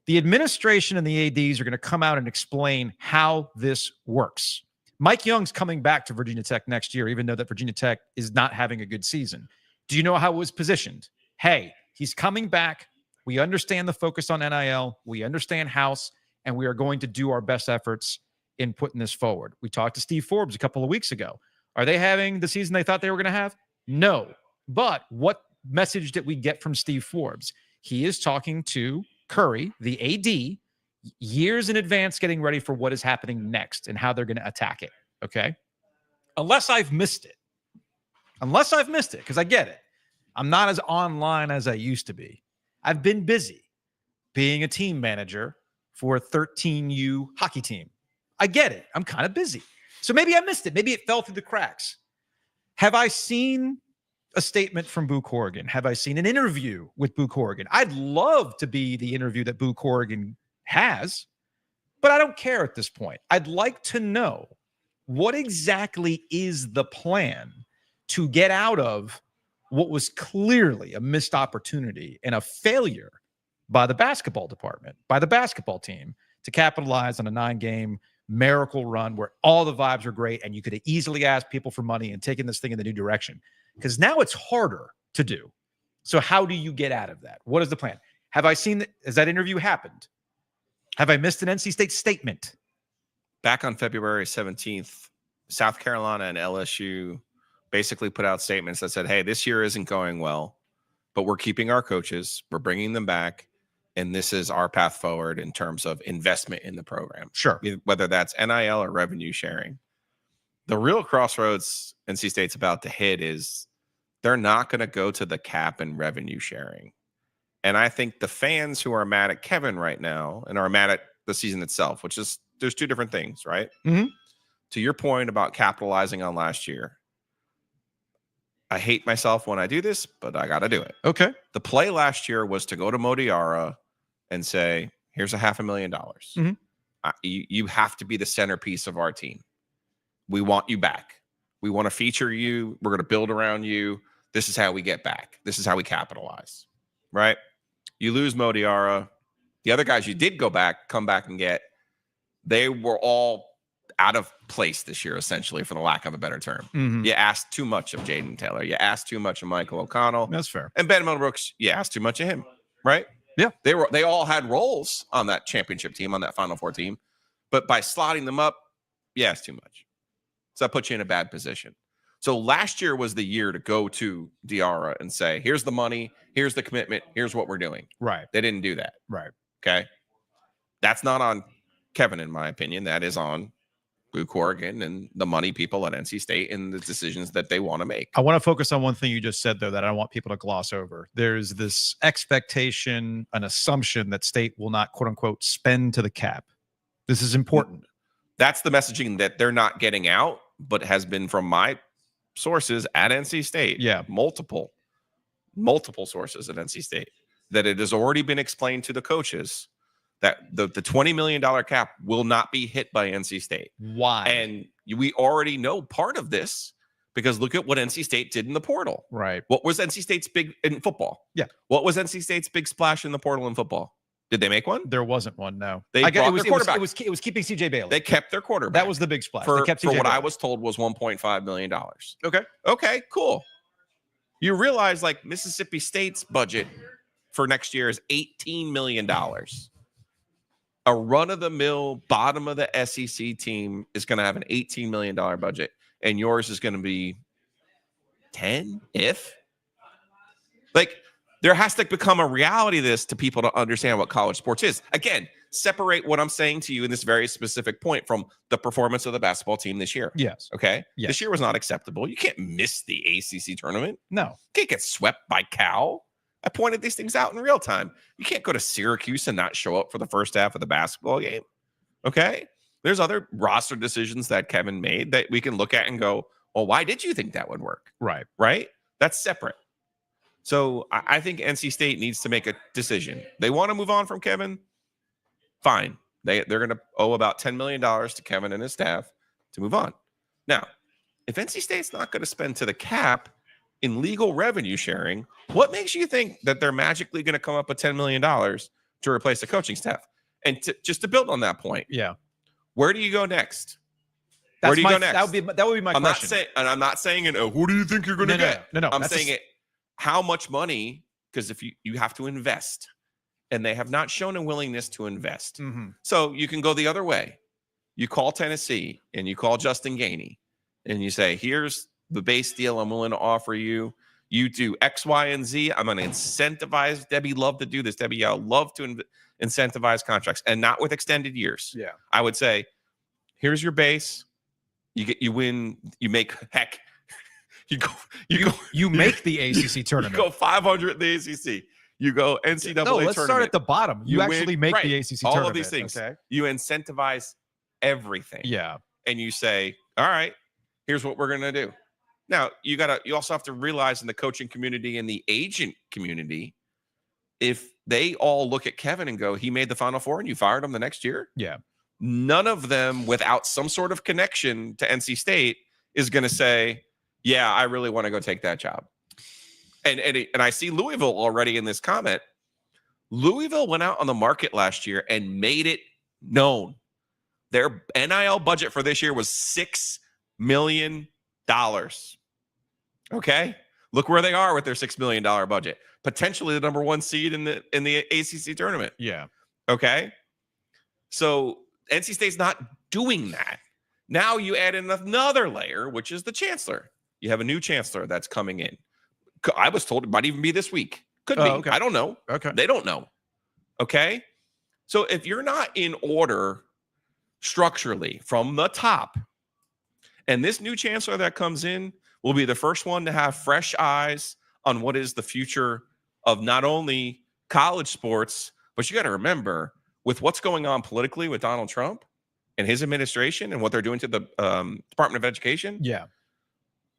the administration and the ADs are going to come out and explain how this works. Mike Young's coming back to Virginia Tech next year, even though that Virginia Tech is not having a good season. Do you know how it was positioned? Hey, he's coming back. We understand the focus on NIL. We understand House, and we are going to do our best efforts in putting this forward. We talked to Steve Forbes a couple of weeks ago. Are they having the season they thought they were going to have? No. But what message did we get from Steve Forbes? He is talking to Curry, the AD, years in advance, getting ready for what is happening next and how they're going to attack it. Okay. Unless I've missed it, because I get it. I'm not as online as I used to be. I've been busy being a team manager for a 13U hockey team. I get it. I'm kind of busy. So maybe I missed it. Maybe it fell through the cracks. Have I seen a statement from Boo Corrigan? Have I seen an interview with Boo Corrigan? I'd love to be the interview that Boo Corrigan has, but I don't care at this point. I'd like to know what exactly is the plan to get out of what was clearly a missed opportunity and a failure by the basketball department, by the basketball team, to capitalize on a 9-game miracle run where all the vibes are great and you could have easily asked people for money and taken this thing in the new direction. Because now it's harder to do. So how do you get out of that? What is the plan? Have I seen that? Has that interview happened? Have I missed an NC State statement? Back on February 17th, South Carolina and LSU basically put out statements that said, hey, this year isn't going well, but we're keeping our coaches, we're bringing them back, and this is our path forward in terms of investment in the program. Sure. Whether that's NIL or revenue sharing. The real crossroads NC State's about to hit is they're not going to go to the cap and revenue sharing. And I think the fans who are mad at Kevin right now and are mad at the season itself, which is, there's two different things, right? Mm-hmm. To your point about capitalizing on last year, I hate myself when I do this, but I got to do it. Okay. The play last year was to go to Modiara and say, here's $500,000. Mm-hmm. You have to be the centerpiece of our team. We want you back. We want to feature you. We're going to build around you. This is how we get back. This is how we capitalize, right? You lose Modiara. The other guys you did come back and get, they were all out of place this year, essentially, for the lack of a better term. Mm-hmm. You asked too much of Jaden Taylor. You asked too much of Michael O'Connell. That's fair. And Ben Middlebrooks, you asked too much of him, right? Yeah. They all had roles on that championship team, on that Final Four team. But by slotting them up, you asked too much. So that puts you in a bad position. So last year was the year to go to Diarra and say, here's the money, here's the commitment, here's what we're doing. Right. They didn't do that. Right. Okay. That's not on Kevin, in my opinion. That is on Boo Corrigan and the money people at NC State and the decisions that they want to make. I want to focus on one thing you just said, though, that I don't want people to gloss over. There's this expectation, an assumption that State will not, quote unquote, spend to the cap. This is important. That's the messaging that they're not getting out, but has been from my sources at NC State. Yeah. Multiple sources at NC State, that it has already been explained to the coaches that the $20 million cap will not be hit by NC State. Why? And we already know part of this because look at what NC State did in the portal. Right. What was NC State's big in football? Yeah. What was NC State's big splash in the portal in football? Did they make one? There wasn't one, no. They brought their quarterback. It was keeping CJ Bailey. They kept their quarterback. That was the big splash. For They kept CJ what Bailey. I was told was $1.5 million. Okay. Okay, cool. You realize like Mississippi State's budget for next year is $18 million. A run-of-the-mill, bottom of the SEC team is going to have an $18 million budget, and yours is going to be 10, if. Like, there has to become a reality of this to people to understand what college sports is. Again, separate what I'm saying to you in this very specific point from the performance of the basketball team this year. Yes. Okay? Yes. This year was not acceptable. You can't miss the ACC tournament. No. You can't get swept by Cal. I pointed these things out in real time. You can't go to Syracuse and not show up for the first half of the basketball game. Okay? There's other roster decisions that Kevin made that we can look at and go, well, why did you think that would work? Right. Right? That's separate. So I think NC State needs to make a decision. They want to move on from Kevin. Fine. They're going to owe about $10 million to Kevin and his staff to move on. Now, if NC State's not going to spend to the cap in legal revenue sharing, what makes you think that they're magically going to come up with $10 million to replace the coaching staff? And just to build on that point, yeah, where do you go next? Where do you go next? That would be my question. I'm not saying it. Who do you think you're going to get? No. I'm saying it. How much money? Because if you have to invest, and they have not shown a willingness to invest. Mm-hmm. So you can go the other way. You call Tennessee and you call Justin Gainey, and you say, "Here's the base deal I'm willing to offer you. You do X, Y, and Z. I'm going to incentivize." Debbie love to do this. Debbie, I love to incentivize contracts, and not with extended years. Yeah, I would say, here's your base. You win. You make heck. You make the ACC tournament. You go 500 in the ACC. You go NCAA no, let's tournament. start at the bottom. You actually make the ACC tournament. All of these things. Okay? You incentivize everything. Yeah. And you say, all right, here's what we're going to do. Now, you also have to realize in the coaching community and the agent community, if they all look at Kevin and go, he made the Final Four and you fired him the next year. Yeah. None of them without some sort of connection to NC State is going to say, yeah, I really want to go take that job. And I see Louisville already in this comment. Louisville went out on the market last year and made it known. Their NIL budget for this year was $6 million. Okay? Look where they are with their $6 million budget. Potentially the number 1 seed in the ACC tournament. Yeah. Okay? So NC State's not doing that. Now you add in another layer, which is the chancellor. You have a new chancellor that's coming in. I was told it might even be this week. Could be. Okay. I don't know. Okay. They don't know. Okay? So if you're not in order structurally from the top, and this new chancellor that comes in will be the first one to have fresh eyes on what is the future of not only college sports, but you got to remember with what's going on politically with Donald Trump and his administration and what they're doing to the Department of Education. Yeah.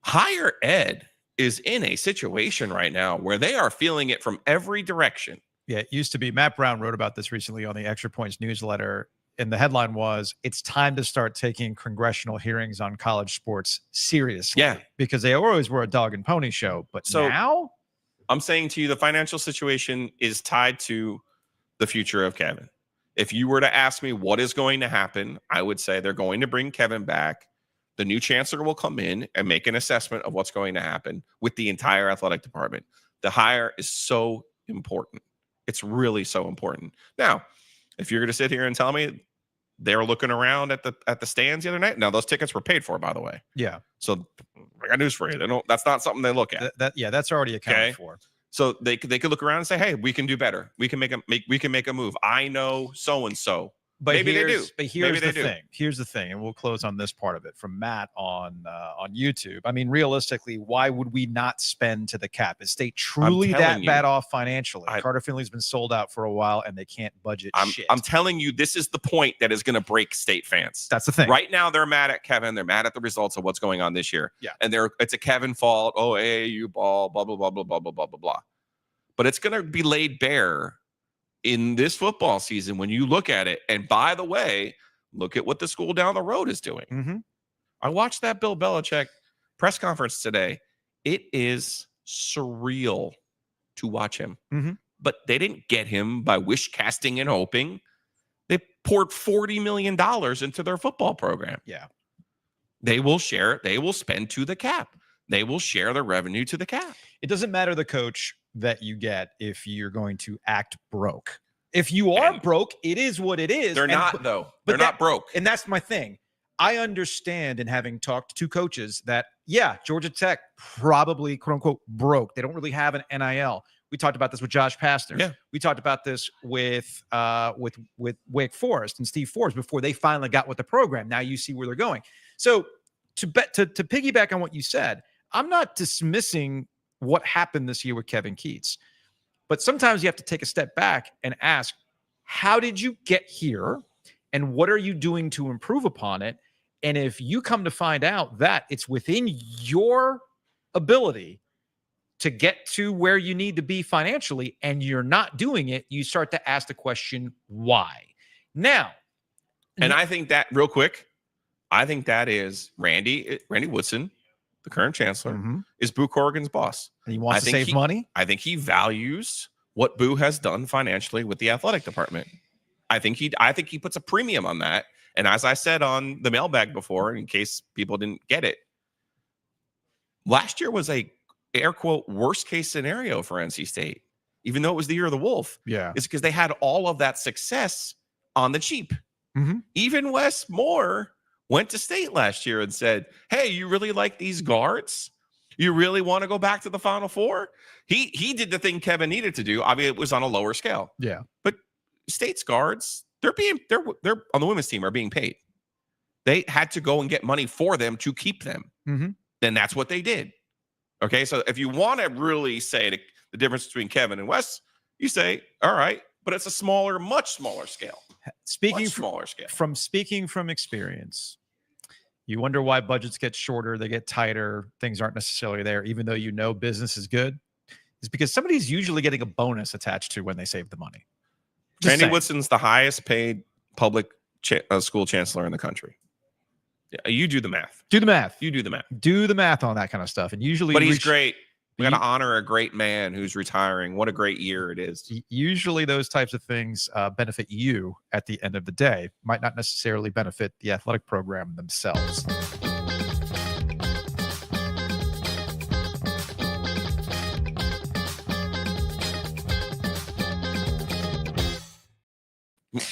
Higher ed is in a situation right now where they are feeling it from every direction. Yeah, it used to be. Matt Brown wrote about this recently on the Extra Points newsletter, and the headline was, it's time to start taking congressional hearings on college sports seriously. Yeah. Because they always were a dog and pony show. But So now? I'm saying to you, the financial situation is tied to the future of Kevin. If you were to ask me what is going to happen, I would say they're going to bring Kevin back. The new chancellor will come in and make an assessment of what's going to happen with the entire athletic department. The hire is so important. It's really so important. Now, if you're going to sit here and tell me they're looking around at the stands the other night, now those tickets were paid for, by the way. Yeah. So I got news for you. They don't. That's not something they look at. That's already accounted for. So they could look around and say, "Hey, we can do better. We can make a move. I know so and so." But maybe they do. But here's the thing. Here's the thing, and we'll close on this part of it from Matt on YouTube. I mean, realistically, why would we not spend to the cap? Is State truly that bad off financially? Carter Finley's been sold out for a while, and they can't budget shit. I'm telling you, this is the point that is going to break State fans. That's the thing. Right now, they're mad at Kevin. They're mad at the results of what's going on this year. Yeah. And it's a Kevin fault. Oh, AAU ball, blah, blah, blah, blah, blah, blah, blah, blah, blah. But it's going to be laid bare in this football season when you look at it. And by the way, look at what the school down the road is doing. Mm-hmm. I watched that Bill Belichick press conference today. It is surreal to watch him. Mm-hmm. But they didn't get him by wish casting and hoping. They poured $40 million into their football program. Yeah. They will share. They will spend to the cap. They will share the revenue to the cap. It doesn't matter the coach that you get if you're going to act broke. If you are broke, it is what it is. They're not, though. They're not broke. And that's my thing. I understand, and having talked to coaches, that, yeah, Georgia Tech probably, quote unquote, broke. They don't really have an NIL. We talked about this with Josh Pastner. Yeah. We talked about this with Wake Forest and Steve Forbes before they finally got with the program. Now you see where they're going. So to piggyback on what you said, I'm not dismissing what happened this year with Kevin Keatts, but sometimes you have to take a step back and ask, how did you get here, and what are you doing to improve upon it? And if you come to find out that it's within your ability to get to where you need to be financially and you're not doing it, you start to ask the question, why? Now, and I think that, real quick, I think that is Randy Woodson, the current chancellor, is Boo Corrigan's boss. And he wants to save money? I think he values what Boo has done financially with the athletic department. I think he puts a premium on that. And as I said on the mailbag before, in case people didn't get it, last year was a air quote worst case scenario for NC State, even though it was the year of the Wolf. Yeah. It's because they had all of that success on the cheap. Mm-hmm. Even Wes Moore went to State last year and said, hey, you really like these guards? You really want to go back to the Final Four? He did the thing Kevin needed to do. Obviously, it was on a lower scale. Yeah. But State's guards, they're on the women's team are being paid. They had to go and get money for them to keep them. Mm-hmm. Then that's what they did. Okay, so if you want to really say the difference between Kevin and Wes, you say, all right, but it's a much smaller scale. Speaking smaller scale. Speaking from experience, You wonder why budgets get shorter, they get tighter, things aren't necessarily there, even though you know business is good. It's because somebody's usually getting a bonus attached to when they save the money. Randy Woodson's the highest paid public school chancellor in the country. Yeah, you do the math. Do the math. You do the math. Do the math on that kind of stuff. And usually, but he's great. We got to honor a great man who's retiring. What a great year it is. Usually those types of things benefit you at the end of the day. Might not necessarily benefit the athletic program themselves.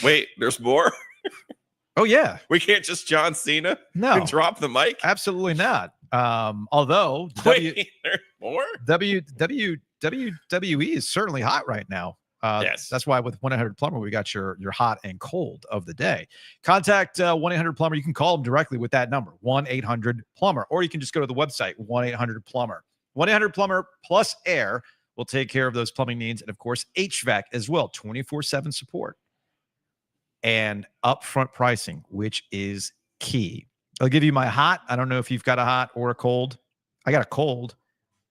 Wait, there's more? Oh, yeah. We can't just John Cena and drop the mic? Absolutely not. Although Wait, there's more? WWE is certainly hot right now. Yes. That's why with 1-800-PLUMBER, we got your hot and cold of the day. Contact 1-800-PLUMBER. You can call them directly with that number, 1-800-PLUMBER, or you can just go to the website, 1-800-PLUMBER. 1-800-PLUMBER plus air will take care of those plumbing needs. And, of course, HVAC as well, 24/7 support. And upfront pricing, which is key. I'll give you my hot. I don't know if you've got a hot or a cold. I got a cold.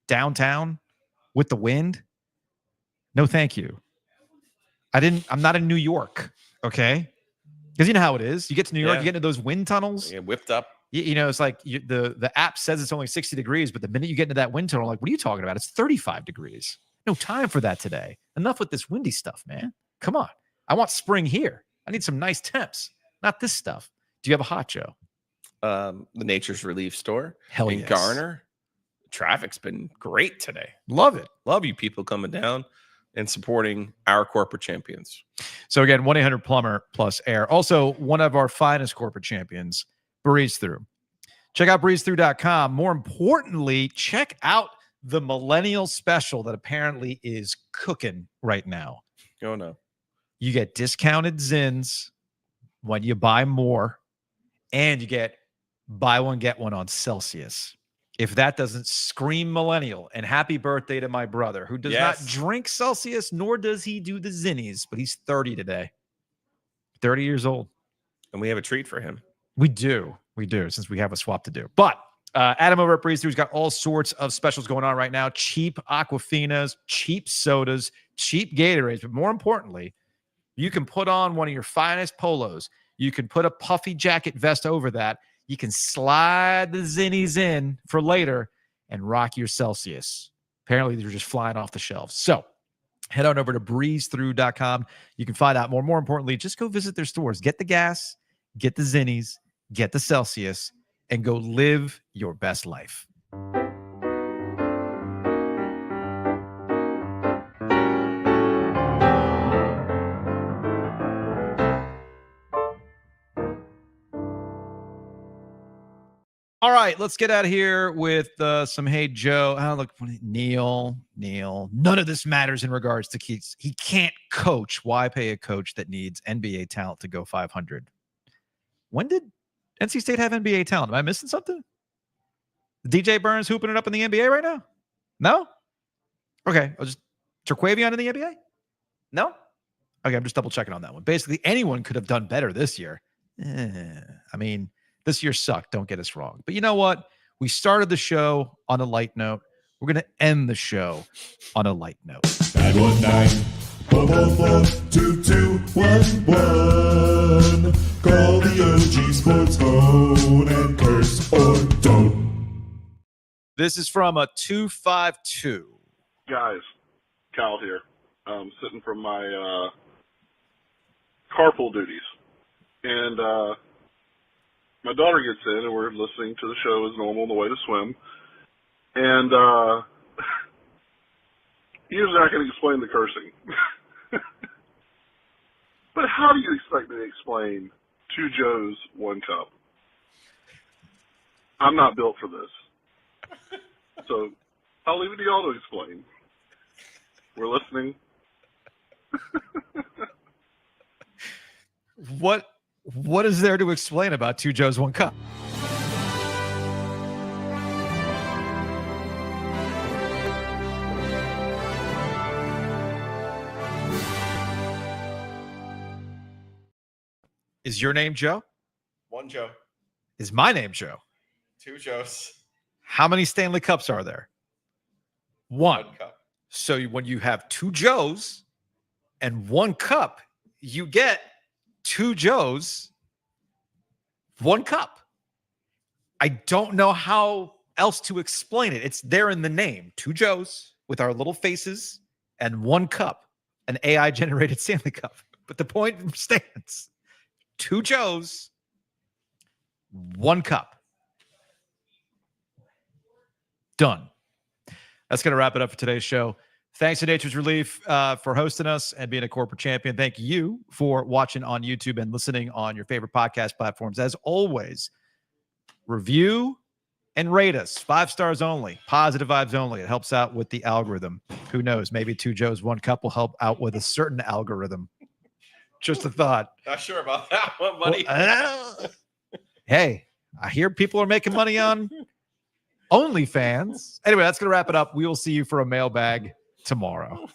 Downtown with the wind. No, thank you. I'm not in New York. Okay. Because you know how it is. You get to New York, you get into those wind tunnels. You get whipped up. You know, it's like the app says it's only 60 degrees, but the minute you get into that wind tunnel, like, what are you talking about? It's 35 degrees. No time for that today. Enough with this windy stuff, man. Come on. I want spring here. I need some nice temps, not this stuff. Do you have a hot, Joe? The Nature's Relief store. Hell in yes. Garner. Traffic's been great today. Love it. Love you people coming down and supporting our corporate champions. So again, 1-800-PLUMBER plus air. Also, one of our finest corporate champions, Breeze Through. Check out breezethrough.com. More importantly, check out the millennial special that apparently is cooking right now. Oh, no. You get discounted Zins when you buy more, and you get buy one, get one on Celsius. If that doesn't scream millennial, and happy birthday to my brother, who does not drink Celsius, nor does he do the Zinnies, but he's 30 today. 30 years old. And we have a treat for him. We do, since we have a swap to do. But Adam over at Breeze Through's got all sorts of specials going on right now. Cheap Aquafinas, cheap sodas, cheap Gatorades, but more importantly, you can put on one of your finest polos. You can put a puffy jacket vest over that. You can slide the Zinnies in for later and rock your Celsius. Apparently, they're just flying off the shelves. So head on over to breezethrough.com. You can find out more. More importantly, just go visit their stores. Get the gas, get the Zinnies, get the Celsius, and go live your best life. All right, let's get out of here with some Hey Joe. Oh, look, Neil. None of this matters in regards to Keatts. He can't coach. Why pay a coach that needs NBA talent to go 500? When did NC State have NBA talent? Am I missing something? DJ Burns hooping it up in the NBA right now? No? Okay, I'll just Terquavion in the NBA? No? Okay, I'm just double checking on that one. Basically, anyone could have done better this year. I mean, this year sucked. Don't get us wrong. But you know what? We started the show on a light note. We're going to end the show on a light note. 919-444-2211. Call the OG Sports phone and curse or don't. This is from a 252. Guys, Kyle here. Sitting from my carpool duties. And my daughter gets in, and we're listening to the show as normal on the way to swim. And usually I can explain the cursing. But how do you expect me to explain 2 Joes, 1 cup? I'm not built for this. So I'll leave it to y'all to explain. We're listening. What is there to explain about 2 Joes, 1 cup? Is your name Joe? 1 Joe. is my name, Joe. 2 Joes. How many Stanley Cups are there? 1. Cup. So when you have 2 Joes and 1 cup, you get 2 Joes, 1 cup. I don't know how else to explain it. It's there in the name. 2 Joes with our little faces and 1 cup, an AI-generated Stanley Cup. But the point stands. 2 Joes, 1 cup. Done. That's going to wrap it up for today's show. Thanks to Nature's Relief for hosting us and being a corporate champion. Thank you for watching on YouTube and listening on your favorite podcast platforms. As always, review and rate us. 5 stars only. Positive vibes only. It helps out with the algorithm. Who knows? Maybe 2 Joes, 1 cup will help out with a certain algorithm. Just a thought. Not sure about that one, buddy. Well, hey, I hear people are making money on OnlyFans. Anyway, that's going to wrap it up. We will see you for a mailbag tomorrow.